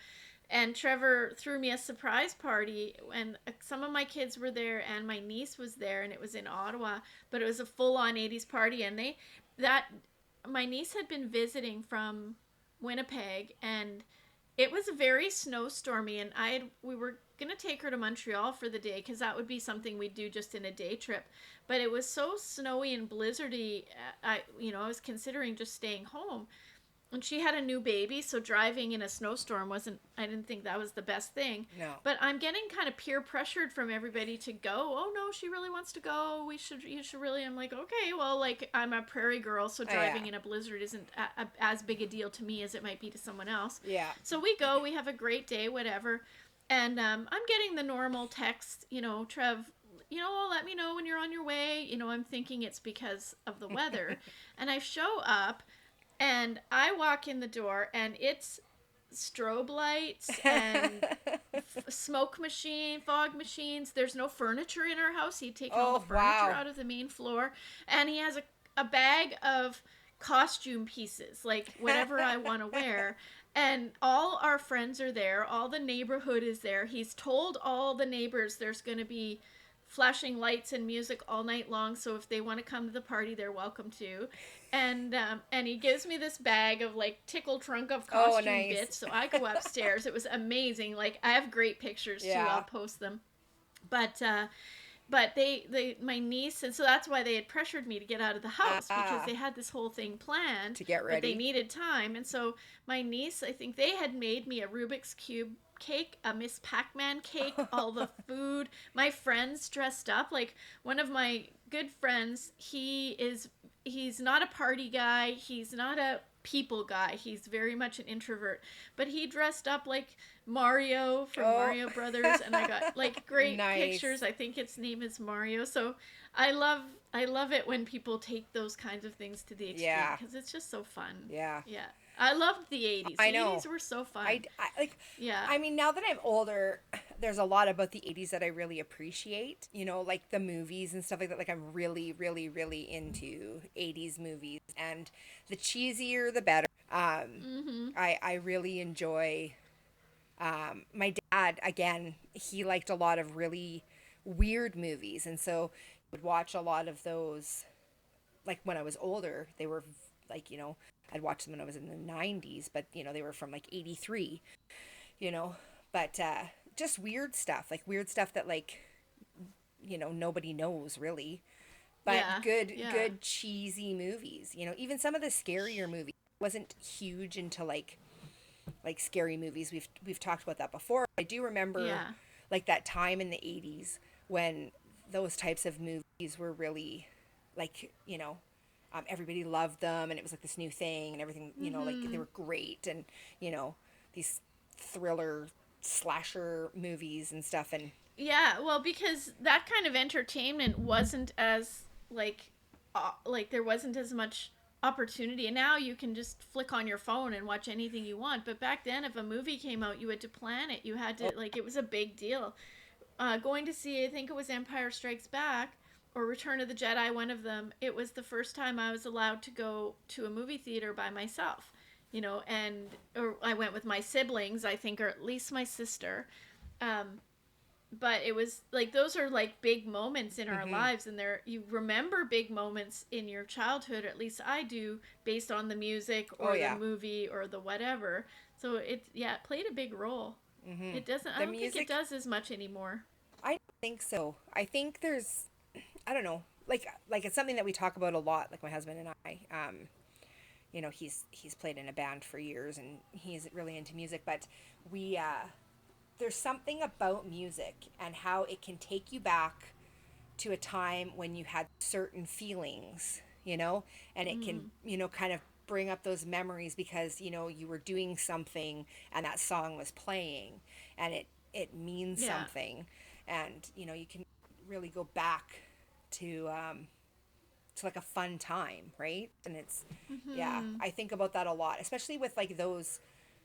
And Trevor threw me a surprise party, and some of my kids were there, and my niece was there, and it was in Ottawa, but it was a full-on 80s party, and that my niece had been visiting from Winnipeg, and it was very snowstormy, and we were gonna take her to Montreal for the day because that would be something we'd do just in a day trip. But it was so snowy and blizzardy. I was considering just staying home, and she had a new baby, so driving in a snowstorm wasn't, I didn't think that was the best thing. No. But I'm getting kind of peer pressured from everybody to go. Oh no, she really wants to go. You should really. I'm like, okay, well, like, I'm a prairie girl, so Oh, yeah. driving in a blizzard isn't as big a deal to me as it might be to someone else. Yeah. So we go, we have a great day, whatever. And I'm getting the normal text, Trev, let me know when you're on your way. I'm thinking it's because of the weather. And I show up, and I walk in the door, and it's strobe lights and smoke machine, fog machines. There's no furniture in our house. He'd taken all the Oh, furniture wow. out of the main floor, and he has a bag of costume pieces, like whatever I want to wear. And all our friends are there. All the neighborhood is there. He's told all the neighbors there's going to be flashing lights and music all night long, so if they want to come to the party, they're welcome to. And he gives me this bag of like tickle trunk of Oh, costume nice. bits. So I go upstairs. It was amazing. Like, I have great pictures too. Yeah. I'll post them. But they my niece, and so that's why they had pressured me to get out of the house, because Ah, they had this whole thing planned, to get but they ready. needed time. And so my niece, I think they had made me a Rubik's cube cake, a Miss Pac-Man cake, all the food. My friends dressed up. Like, one of my good friends, he's not a party guy, he's not a people guy, he's very much an introvert, but he dressed up like Mario from Oh, Mario Brothers, and I got like great pictures. nice. I think its name is Mario. So I love it when people take those kinds of things to the extreme, Yeah. because it's just so fun. Yeah. Yeah, I loved the 80s. I The know. 80s were so fun. I like. Yeah. I mean, now that I'm older, there's a lot about the 80s that I really appreciate. You know, like the movies and stuff like that. Like, I'm really, really, really into 80s movies, and the cheesier, the better. I really enjoy. My dad, again, he liked a lot of really weird movies, and so would watch a lot of those. Like, when I was older, they were like, I'd watch them when I was in the 90s, but they were from like 83, you know, but just weird stuff, like weird stuff that, like, nobody knows really, but Yeah. good Yeah. good cheesy movies, even some of the scarier movies. Wasn't huge into like scary movies. We've talked about that before. I do remember Yeah. like that time in the 80s when those types of movies were really like, everybody loved them, and it was like this new thing and everything, like they were great, and these thriller slasher movies and stuff. And Yeah, well, because that kind of entertainment wasn't as like there wasn't as much opportunity, and now you can just flick on your phone and watch anything you want. But back then, if a movie came out, you had to plan it. You had to, like, it was a big deal. Going to see, I think it was Empire Strikes Back or Return of the Jedi, one of them. It was the first time I was allowed to go to a movie theater by myself, and or I went with my siblings, I think, or at least my sister. Um, but it was like those are like big moments in our Mm-hmm. lives, and there you remember big moments in your childhood, or at least I do, based on the music Oh or the yeah. movie or the whatever. So it played a big role. Mm-hmm. It doesn't, I The don't think it music, does as much anymore. I don't think so. I think there's, I don't know, like it's something that we talk about a lot, like my husband and I. He's played in a band for years and he's really into music, but we there's something about music and how it can take you back to a time when you had certain feelings, and it can, Mm, kind of bring up those memories because, you were doing something and that song was playing and it means yeah. something. And, you can really go back to, to like a fun time, right? And it's, yeah, Mm-hmm. I think about that a lot, especially with like those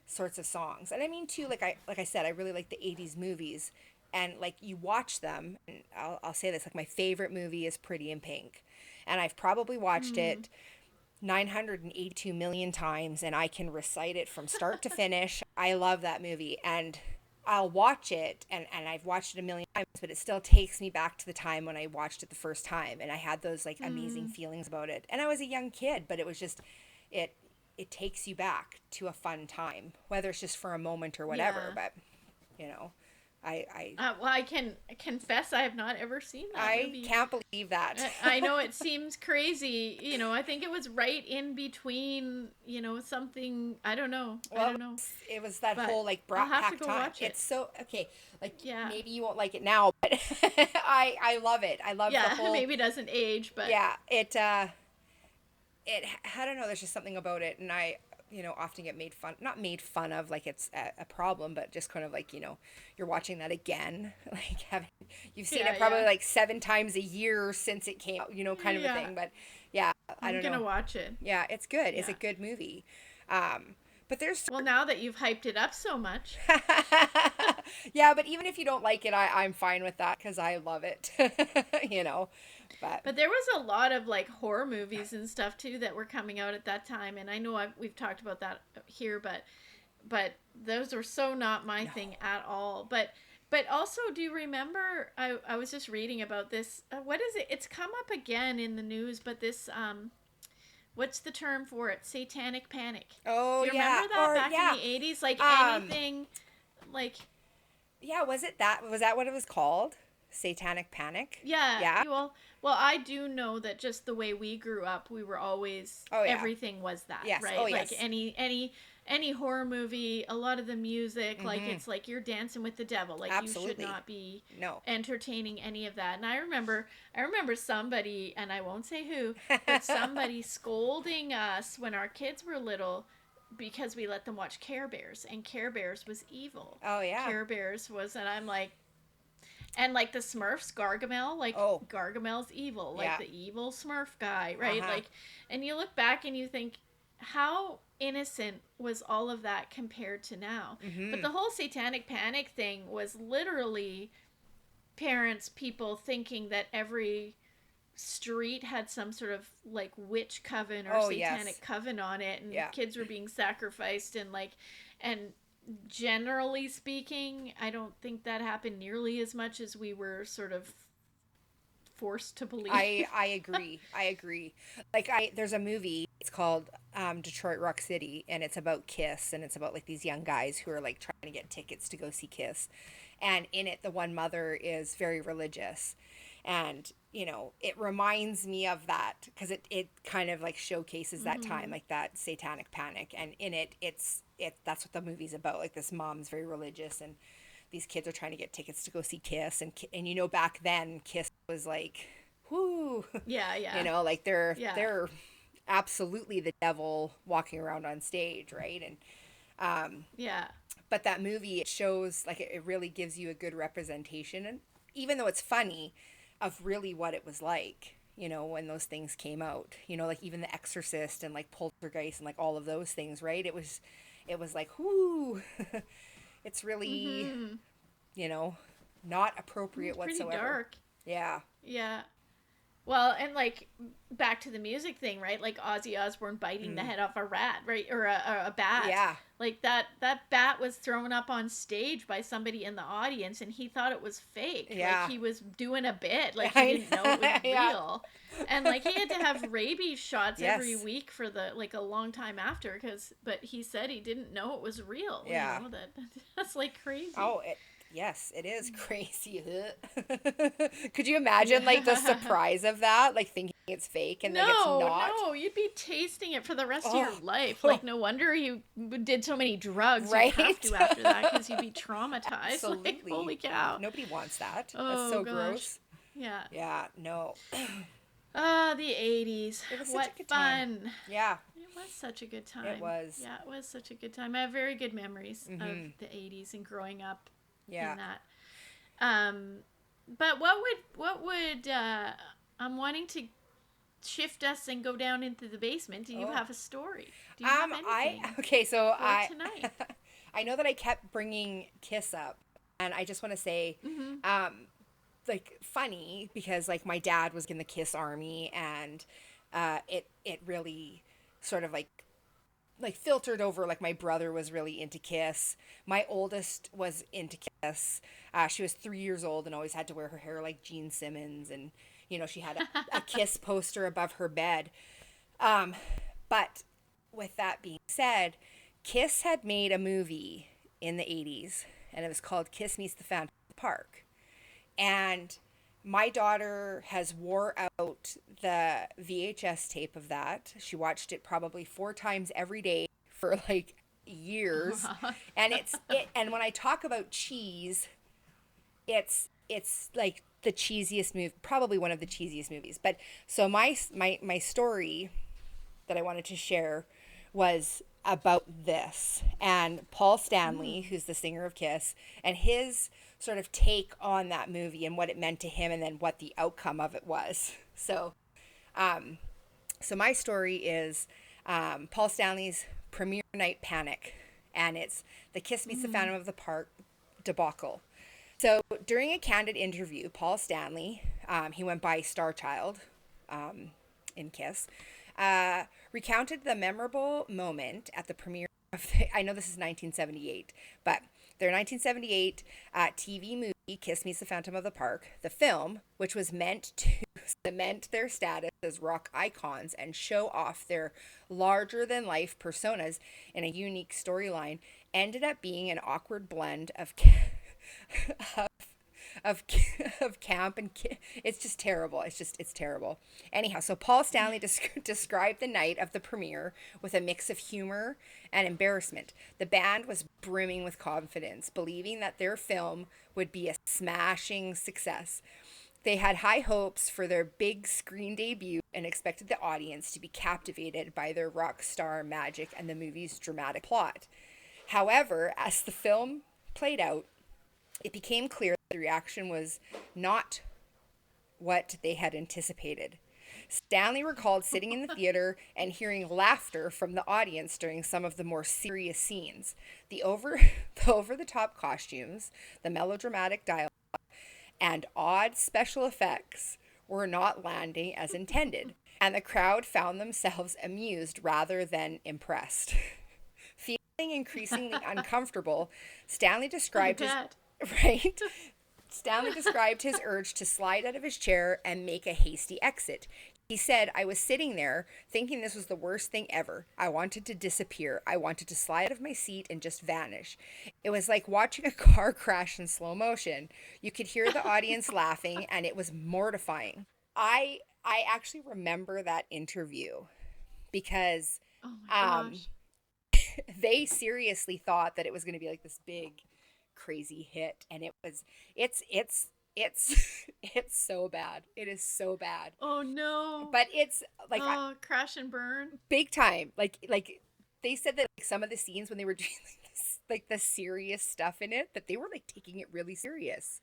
sorts of songs. And I mean too, like I said, I really like the 80s movies, and like you watch them, and I'll say this, like my favorite movie is Pretty in Pink, and I've probably watched Mm. it 982 million times and I can recite it from start to finish. I love that movie, and I'll watch it, and I've watched it a million times, but it still takes me back to the time when I watched it the first time and I had those like amazing Mm. feelings about it. And I was a young kid, but it was just it it takes you back to a fun time, whether it's just for a moment or whatever, Yeah. but you know, I Well, I can confess I have not ever seen that I movie. can't believe that. I know it seems crazy. I think it was right in between, something. I don't know. I Well, don't know. it was that But whole like I'll Brat have to Pack go time. watch it. It's so okay. Like Yeah. maybe you won't like it now, but I love it. I love the Yeah. whole. Maybe it doesn't age, but Yeah, it I don't know. There's just something about it, and I often get made fun, not made fun of like it's a problem, but just kind of like you're watching that again, like having you've seen it yeah, probably yeah. like 7 times a year since it came out, kind of a Yeah. thing. But yeah, I I'm don't going to know. watch it. Yeah, it's good. It's a Yeah. good movie. Um, but there's Well, now that you've hyped it up so much. yeah, but even if you don't like it, I'm fine with that because I love it. you know, but But there was a lot of like horror movies and stuff too that were coming out at that time, and I know we've talked about that here, but those were so not my no. thing at all. But also, do you remember? I was just reading about this. What is it? It's come up again in the news, but this what's the term for it? Satanic Panic. Oh Do you remember yeah, that or back in yeah, the 80s? Like um, anything, like yeah. Was that what it was called? Satanic Panic. yeah, Yeah. well, I do know that just the way we grew up, we were always Oh yeah. everything was that, Yes. Oh right? Like yes. any horror movie, a lot of the music, like Mm-hmm. it's like you're dancing with the devil. Like you should Absolutely. not be No. entertaining any of that. And I remember somebody, and I won't say who, but somebody scolding us when our kids were little because we let them watch Care Bears, and Care Bears was evil. Oh yeah. Care Bears was, and I'm like, and like the Smurfs, Gargamel, like Oh Gargamel's evil, like yeah. the evil Smurf guy, Uh right? huh. Like, and you look back and you think, how innocent was all of that compared to now? But Mm-hmm. the whole Satanic Panic thing was literally parents, people thinking that every street had some sort of like witch coven or Oh satanic yes. coven on it, and Yeah. kids were being sacrificed, and like, and generally speaking, I don't think that happened nearly as much as we were sort of forced to believe. I agree. I agree. Like I there's a movie. It's called Detroit Rock City, and it's about Kiss, and it's about like these young guys who are like trying to get tickets to go see Kiss, and in it the one mother is very religious, and it reminds me of that because it kind of like showcases that time, Mm-hmm. like that Satanic Panic, and in it that's what the movie's about. Like this mom's very religious, and these kids are trying to get tickets to go see Kiss, and back then Kiss was like, whoo, Yeah, yeah, like they're yeah, they're absolutely the devil walking around on stage, right? And yeah. but that movie, it shows like it really gives you a good representation, and even though it's funny, of really what it was like, when those things came out, like even The Exorcist and like Poltergeist and like all of those things, right? It was like, whoo, it's really, Mm-hmm. you know, not It's appropriate pretty whatsoever. dark. Yeah. Yeah. Well, and like back to the music thing, right? Like Ozzy Osbourne biting the Mm. head off a rat, right, or a bat. Yeah. Like that bat was thrown up on stage by somebody in the audience, and he thought it was fake. Like Yeah. he was doing a bit, like he I didn't know it was know. Yeah. real, and like he had to have rabies shots every Yes. week for the like a long time after, but he said he didn't know it was real. Yeah. That's like crazy. Oh, yes, it is crazy. Could you imagine like the Yeah. surprise of that? Like thinking it's fake and like it's No, not? no, you'd be tasting it for the rest of your Oh, life. Like, no wonder you did so many drugs. You'd have right? to after that because you'd be traumatized. Like, Absolutely. holy cow. Nobody wants that. That's Oh, so gosh. gross. Yeah. Yeah, no. Ah, the 80s. It was such a What good time. fun. Yeah, It was such a good it time. was. Yeah, it was such a good time. I have very good memories of Mm-hmm. the 80s and growing up Yeah. in that. Um, but what would I'm wanting to shift us and go down into the basement. Do you Oh. have a story? Do you have anything Okay, so for tonight? I know that I kept bringing Kiss up, and I just want to say, Mm-hmm. like funny because like my dad was in the Kiss army, and it really sort of like filtered over. Like my brother was really into Kiss. My oldest was into Kiss. She was 3 years old and always had to wear her hair like Gene Simmons, and she had a Kiss poster above her bed. Um, but with that being said, Kiss had made a movie in the 80s, and it was called Kiss Meets the Phantom of the Park. And my daughter has wore out the VHS tape of that. She watched it probably 4 times every day for like years. And and when I talk about cheese, it's like the cheesiest movie, probably one of the cheesiest movies. But so my story that I wanted to share was about this, and Paul Stanley, Mm. who's the singer of Kiss, and his sort of take on that movie and what it meant to him, and then what the outcome of it was. Um, so my story is Paul Stanley's premiere night panic, and it's the Kiss Meets the Mm. Phantom of the Park debacle. So during a candid interview, Paul Stanley, he went by Starchild in Kiss, recounted the memorable moment at the premiere of, I know this is 1978, but their 1978 TV movie, Kiss Meets the Phantom of the Park, the film, which was meant to cement their status as rock icons and show off their larger than life personas in a unique storyline, ended up being an awkward blend of of of of camp and it's just terrible. It's terrible. Anyhow, so Paul Stanley described the night of the premiere with a mix of humor and embarrassment. The band was brimming with confidence, believing that their film would be a smashing success. They had high hopes for their big screen debut and expected the audience to be captivated by their rock star magic and the movie's dramatic plot. However, as the film played out, it became clear that the reaction was not what they had anticipated. Stanley recalled sitting in the theater and hearing laughter from the audience during some of the more serious scenes. The over the over the top costumes, the melodramatic dialogue, and odd special effects were not landing as intended, and the crowd found themselves amused rather than impressed. Feeling increasingly uncomfortable, Stanley I described his bet. right. Stanley described his urge to slide out of his chair and make a hasty exit. He said, I was sitting there thinking this was the worst thing ever. I wanted to disappear. I wanted to slide out of my seat and just vanish. It was like watching a car crash in slow motion. You could hear the audience laughing, and it was mortifying. I actually remember that interview because Oh my um, gosh. they seriously thought that it was going to be like this big crazy hit, and it's it's so bad. It is so bad. Oh no. But it's like Oh, crash and burn. big time. Like they said that like, some of the scenes when they were doing like, this, like the serious stuff in it, that they were like taking it really serious.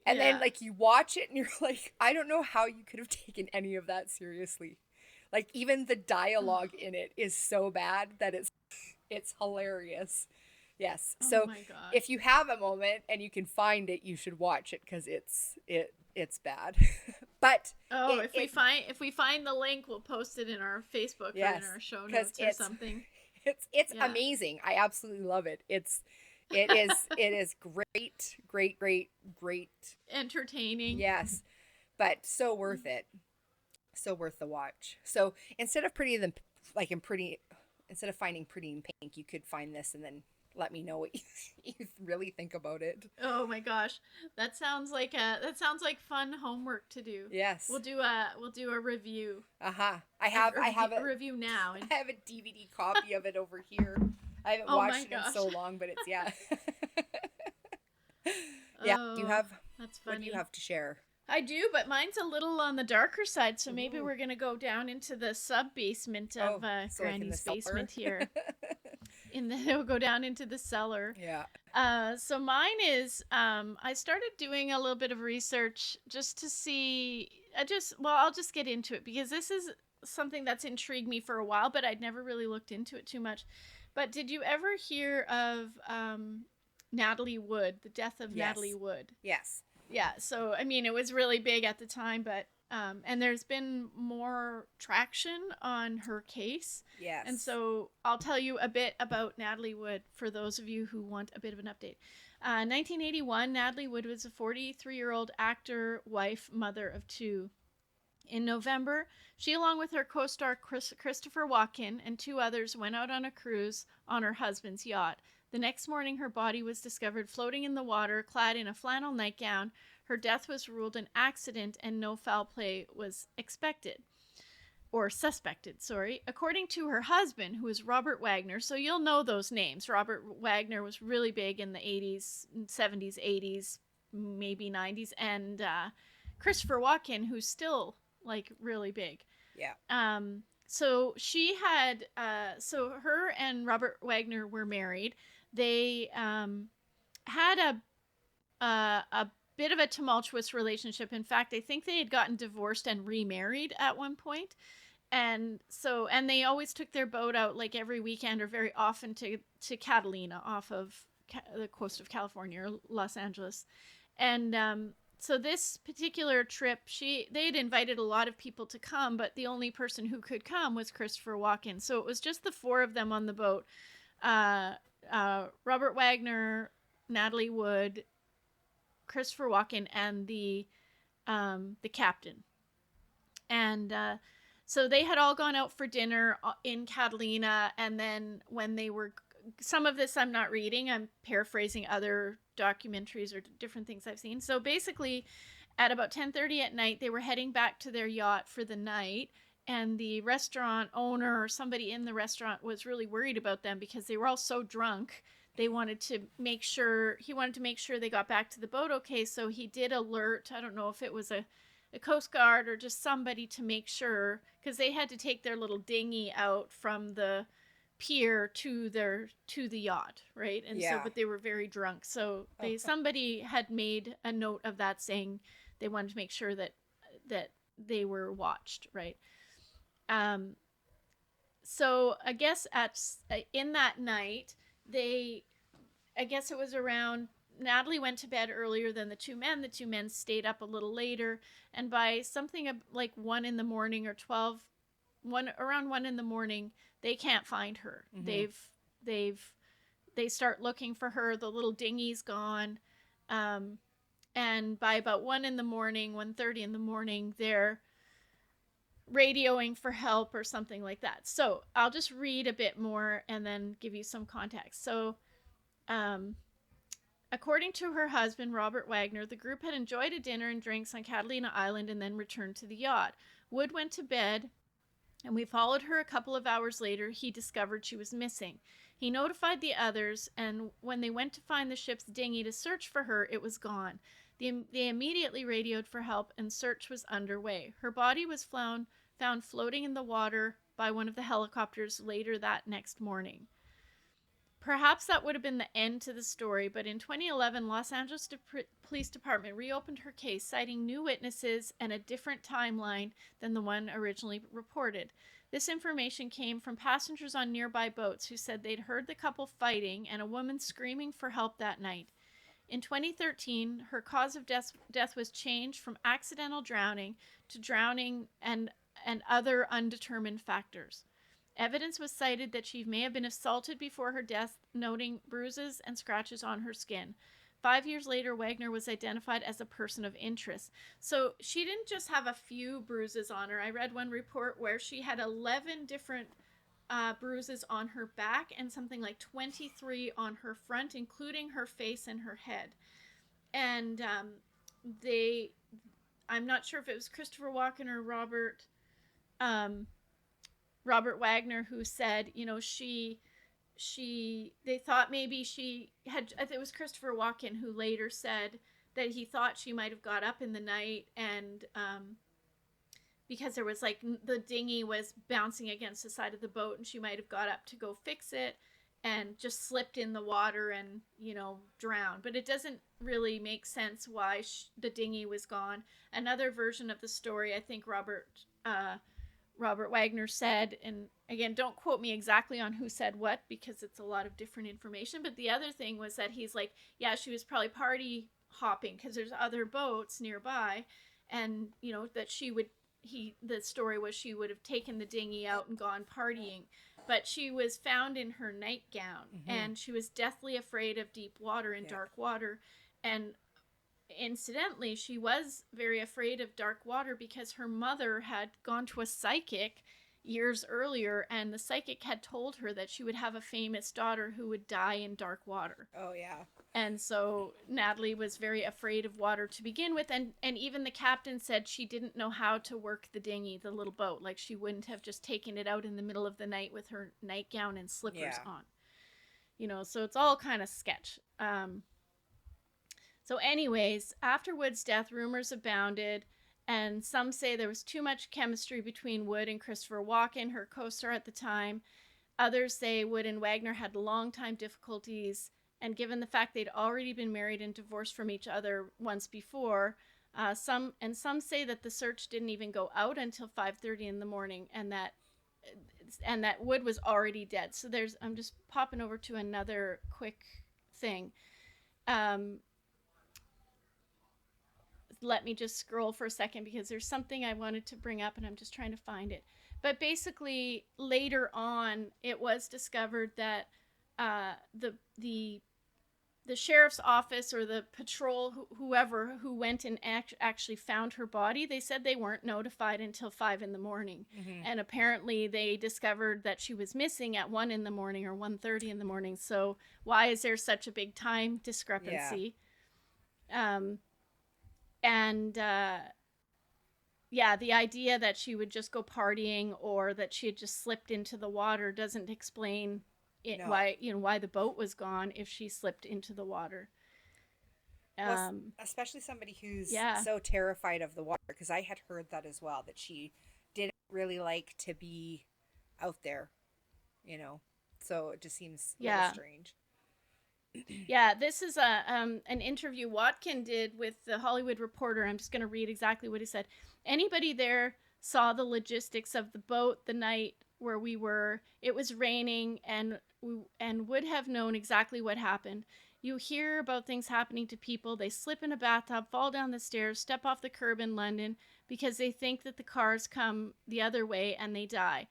And then Yeah. like you watch it and you're like, I don't know how you could have taken any of that seriously. Like even the dialogue in it is so bad that it's hilarious. Yes. Oh So my gosh. if you have a moment and you can find it, you should watch it because it's bad. But Oh, it it if we find the link, we'll post it in our Facebook or in yes, our show because notes or something. it's Yeah. amazing. I absolutely love it. It is great, great, great, great. Entertaining. Yes, but so worth it. So worth the watch. So instead of pretty than like in pretty, instead of finding Pretty in Pink, you could find this and then let me know what you really think about it. Oh my gosh. That sounds like fun homework to do. Yes. We'll do a review. Uh-huh. A review now and I have a DVD copy of it over here. I haven't oh my watched it in gosh. so long, but it's yeah. Yeah. Do you Oh, have that's what do you funny. have to share? I do, but mine's a little on the darker side, so maybe Ooh. we're gonna go down into the sub basement of Oh, so like in the Granny's cellar? basement here. In the We'll go down into the cellar. Yeah. So mine is I started doing a little bit of research just to see. I'll just get into it because this is something that's intrigued me for a while, but I'd never really looked into it too much. But did you ever hear of Natalie Wood, the death of Natalie Yes. Wood? Yes. Yeah, so I mean, it was really big at the time, but and there's been more traction on her case. And Yes. so I'll tell you a bit about Natalie Wood for those of you who want a bit of an update. 1981, Natalie Wood was a 43-year-old actor, wife, mother of two. In November, she, along with her co star Christopher Walken and two others, went out on a cruise on her husband's yacht. The next morning, her body was discovered floating in the water, clad in a flannel nightgown. Her death was ruled an accident and no foul play was expected. Or suspected, sorry. According to her husband, who is Robert Wagner, so you'll know those names. Robert Wagner was really big in the 80s, 70s, 80s, maybe 90s, and Christopher Walken, who's still like really big. Yeah. So she had, so her and Robert Wagner were married. They had a bit of a tumultuous relationship. In fact, I think they had gotten divorced and remarried at one point. And they always took their boat out like every weekend or very often to Catalina off of the coast of California or Los Angeles. And so this particular trip, they had invited a lot of people to come, but the only person who could come was Christopher Walken. So it was just the four of them on the boat. Robert Wagner, Natalie Wood, Christopher Walken, and the captain. And so they had all gone out for dinner in Catalina, and then when they were, some of this I'm not reading, I'm paraphrasing other documentaries or different things I've seen. So basically, at about 10:30 at night, they were heading back to their yacht for the night, and the restaurant owner or somebody in the restaurant was really worried about them because they were all so drunk. He wanted to make sure they got back to the boat okay, so he did alert, I don't know if it was a Coast Guard or just somebody to make sure, because they had to take their little dinghy out from the pier to the yacht, right? And so, Yeah. but they were very drunk, so somebody had made a note of that, saying they wanted to make sure that they were watched, right? So I guess in that night, I guess it was around, Natalie went to bed earlier than the two men. The two men stayed up a little later, and by something like 1 in the morning or around 1 in the morning, they can't find her. Mm-hmm. They start looking for her. The little dinghy's gone, and by about 1 in the morning, 1:30 in the morning, they're radioing for help or something like that. So I'll just read a bit more and then give you some context. So, according to her husband, Robert Wagner, the group had enjoyed a dinner and drinks on Catalina Island and then returned to the yacht. Wood went to bed, and we followed her a couple of hours later. He discovered she was missing. He notified the others, and when they went to find the ship's dinghy to search for her, it was gone. They immediately radioed for help, and search was underway. Her body was found floating in the water by one of the helicopters later that next morning. Perhaps that would have been the end to the story, but in 2011, Los Angeles Police Department reopened her case, citing new witnesses and a different timeline than the one originally reported. This information came from passengers on nearby boats who said they'd heard the couple fighting and a woman screaming for help that night. In 2013, her cause of death was changed from accidental drowning to drowning and other undetermined factors. Evidence was cited that she may have been assaulted before her death, noting bruises and scratches on her skin. 5 years later, Wagner was identified as a person of interest. So she didn't just have a few bruises on her. I read one report where she had 11 different bruises on her back and something like 23 on her front, including her face and her head. And they, I'm not sure if it was Christopher Walken or Robert Wagner who said, they thought maybe she had, I think it was Christopher Walken who later said that he thought she might have got up in the night and because there was like the dinghy was bouncing against the side of the boat and she might have got up to go fix it and just slipped in the water and drowned. But it doesn't really make sense why the dinghy was gone. Another version of the story, I think Robert Wagner said, and again, don't quote me exactly on who said what because it's a lot of different information, but the other thing was that he's like, yeah, she was probably party hopping because there's other boats nearby, and that the story was she would have taken the dinghy out and gone partying, but she was found in her nightgown, and she was deathly afraid of deep water and dark water, and incidentally, she was very afraid of dark water because her mother had gone to a psychic years earlier, and the psychic had told her that she would have a famous daughter who would die in dark water. Oh, yeah. And so Natalie was very afraid of water to begin with, and even the captain said she didn't know how to work the dinghy, the little boat. Like, she wouldn't have just taken it out in the middle of the night with her nightgown and slippers on. So it's all kind of sketch. So anyways, after Wood's death, rumors abounded, and some say there was too much chemistry between Wood and Christopher Walken, her co-star at the time. Others say Wood and Wagner had long-time difficulties, and given the fact they'd already been married and divorced from each other once before, some say that the search didn't even go out until 5:30 in the morning, and that Wood was already dead. So I'm just popping over to another quick thing. Let me just scroll for a second because there's something I wanted to bring up and I'm just trying to find it. But basically, later on, it was discovered that the sheriff's office or the patrol, whoever who went and actually found her body, they said they weren't notified until 5 in the morning. And apparently they discovered that she was missing at 1 in the morning or 1:30 in the morning. So why is there such a big time discrepancy? The idea that she would just go partying or that she had just slipped into the water doesn't explain why the boat was gone if she slipped into the water. Well, especially somebody who's so terrified of the water, because I had heard that as well, that she didn't really like to be out there, so it just seems a little strange. Yeah, this is an interview Watkin did with the Hollywood Reporter. I'm just going to read exactly what he said. Anybody there saw the logistics of the boat the night where we were. It was raining and would have known exactly what happened. You hear about things happening to people. They slip in a bathtub, fall down the stairs, step off the curb in London because they think that the cars come the other way and they die.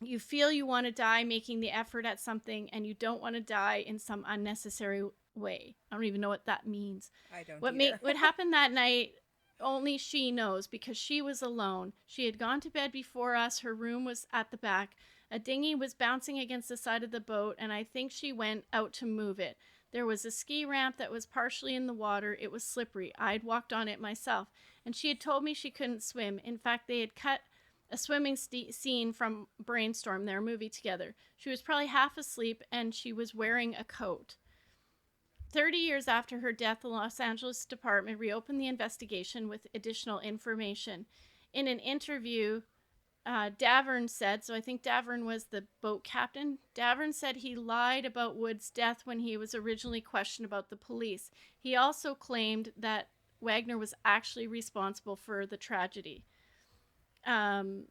You feel you want to die making the effort at something, and you don't want to die in some unnecessary way. I don't even know what that means. I don't either. What happened that night, only she knows, because she was alone. She had gone to bed before us. Her room was at the back. A dinghy was bouncing against the side of the boat, and I think she went out to move it. There was a ski ramp that was partially in the water. It was slippery. I'd walked on it myself, and she had told me she couldn't swim. In fact, they had cut a swimming scene from Brainstorm, their movie together. She was probably half asleep, and she was wearing a coat. 30 years after her death, the Los Angeles Department reopened the investigation with additional information. In an interview, Davern said, so I think Davern was the boat captain. Davern said he lied about Wood's death when he was originally questioned about the police. He also claimed that Wagner was actually responsible for the tragedy. Um,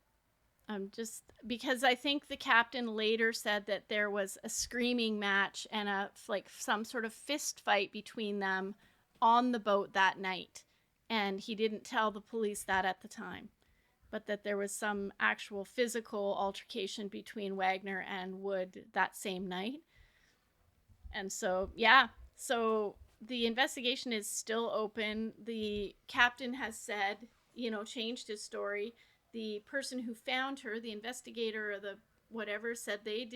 I'm just because I think the captain later said that there was a screaming match and a like some sort of fist fight between them on the boat that night, and he didn't tell the police that at the time, but that there was some actual physical altercation between Wagner and Wood that same night. And so, yeah, so the investigation is still open. The captain has said, changed his story. The person who found her, the investigator or the whatever, said they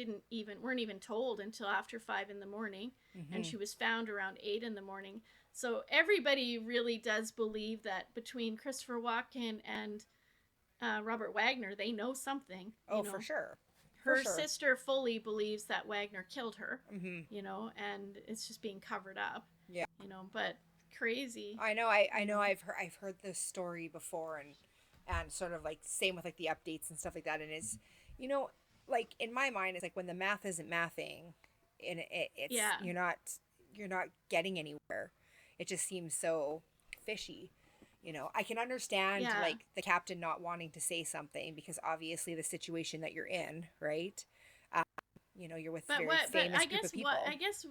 weren't even told until after 5 in the morning, and Mm-hmm. she was found around 8 in the morning. So everybody really does believe that between Christopher Walken and Robert Wagner, they know something. Oh, for sure. For Her sure. sister fully believes that Wagner killed her, Mm-hmm. and it's just being covered up, Yeah. but crazy, I know. I you know. know. I've heard this story before, and sort of like same with like the updates and stuff like that. And it's, you know, like in my mind, it's like when the math isn't mathing, and it's Yeah, you're not getting anywhere. It just seems so fishy. I can understand yeah. like the captain not wanting to say something because obviously the situation that you're in, right? You're with a But very what? But famous group of I people. guess.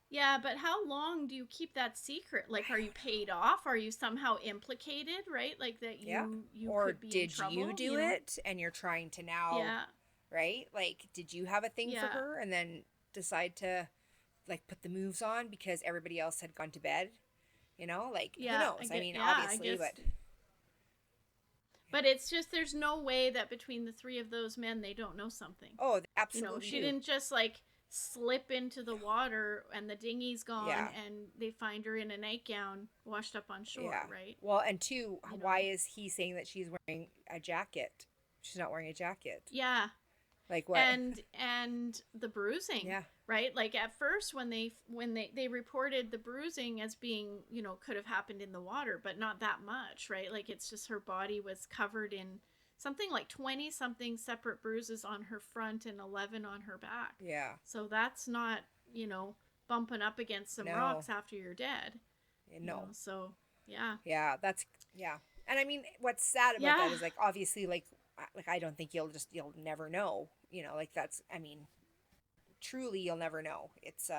Yeah, but how long do you keep that secret? Like, are you paid off? Are you somehow implicated? Right? Like that Yeah. you Or could be in did you trouble. do it and you're trying to now, Yeah, right? Like, did you have a thing for yeah, her and then decide to like put the moves on because everybody else had gone to bed? Like who yeah. knows? I mean, I obviously, guess. but But it's just there's no way that between the three of those men they don't know something. oh, they absolutely She do. didn't just like slip into the water and the dinghy's gone Yeah. and they find her in a nightgown washed up on shore, Yeah. right? Well, and two, You why know. is he saying that she's wearing a jacket? She's not wearing a jacket. Yeah. Like what? And the bruising, Yeah. right? Like at first when they reported the bruising as being, could have happened in the water, but not that much, right? Like it's just her body was covered in something like 20 something separate bruises on her front and 11 on her back. Yeah. So that's not, bumping up against some No. rocks after you're dead, No. So yeah. Yeah, that's yeah. And I mean, what's sad about that Yeah. is like obviously like I don't think you'll never know. Like that's I mean, truly you'll never know. It's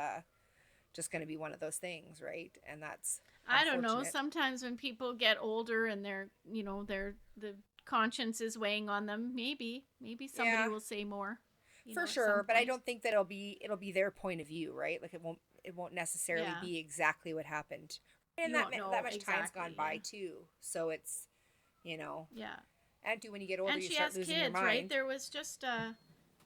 just going to be one of those things, right? And that's I don't know. unfortunate. Sometimes when people get older and the conscience is weighing on them, maybe somebody Yeah, will say more, for at some sure, but I point. don't think that it'll be their point of view, right? Like it won't necessarily Yeah. be exactly what happened. And You that won't that know much time's gone exactly. by Yeah. too. So it's, you know, Yeah. and when you get older And you she start has losing your kids, right? mind. There was just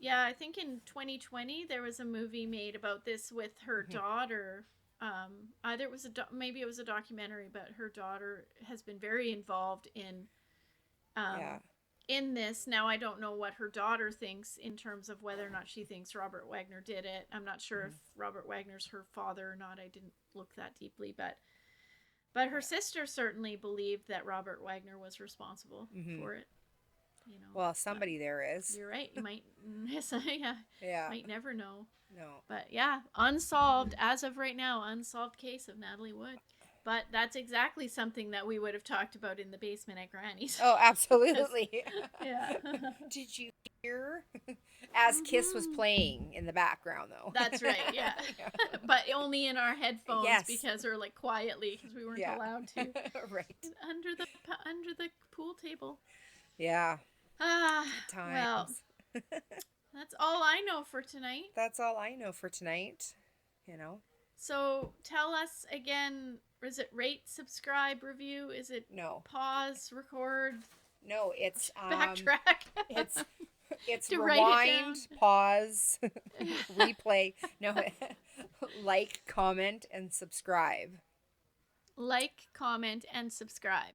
yeah, I think in 2020 there was a movie made about this with her Hmm. daughter. Either it was maybe it was a documentary, but her daughter has been very involved Yeah. um, in this. Now, I don't know what her daughter thinks in terms of whether or not she thinks Robert Wagner did it. I'm not sure Hmm. if Robert Wagner's her father or not. I didn't look that deeply, but her Yeah. sister certainly believed that Robert Wagner was responsible Hmm. for it. Well, But somebody there is. you're right. You might, yes, yeah, Yeah. might never know. No. But yeah, unsolved as of right now, unsolved case of Natalie Wood. But that's exactly something that we would have talked about in the basement at Granny's. Oh, Because, absolutely. yeah. Did you hear? As Kiss was Mm-hmm. playing in the background, though. That's right, yeah. Yeah. But only in our headphones Yes. because, or like quietly because we weren't Yeah. allowed to. Right. Under the pool table. Yeah. Ah, Good well, times. that's all I know for tonight. That's all I know for tonight. You know? So tell us again, is it rate, subscribe, review? Is it No. pause, record, No, it's backtrack? it's it's To write it rewind, down. pause, replay. No, like, comment, and subscribe. Like, comment, and subscribe.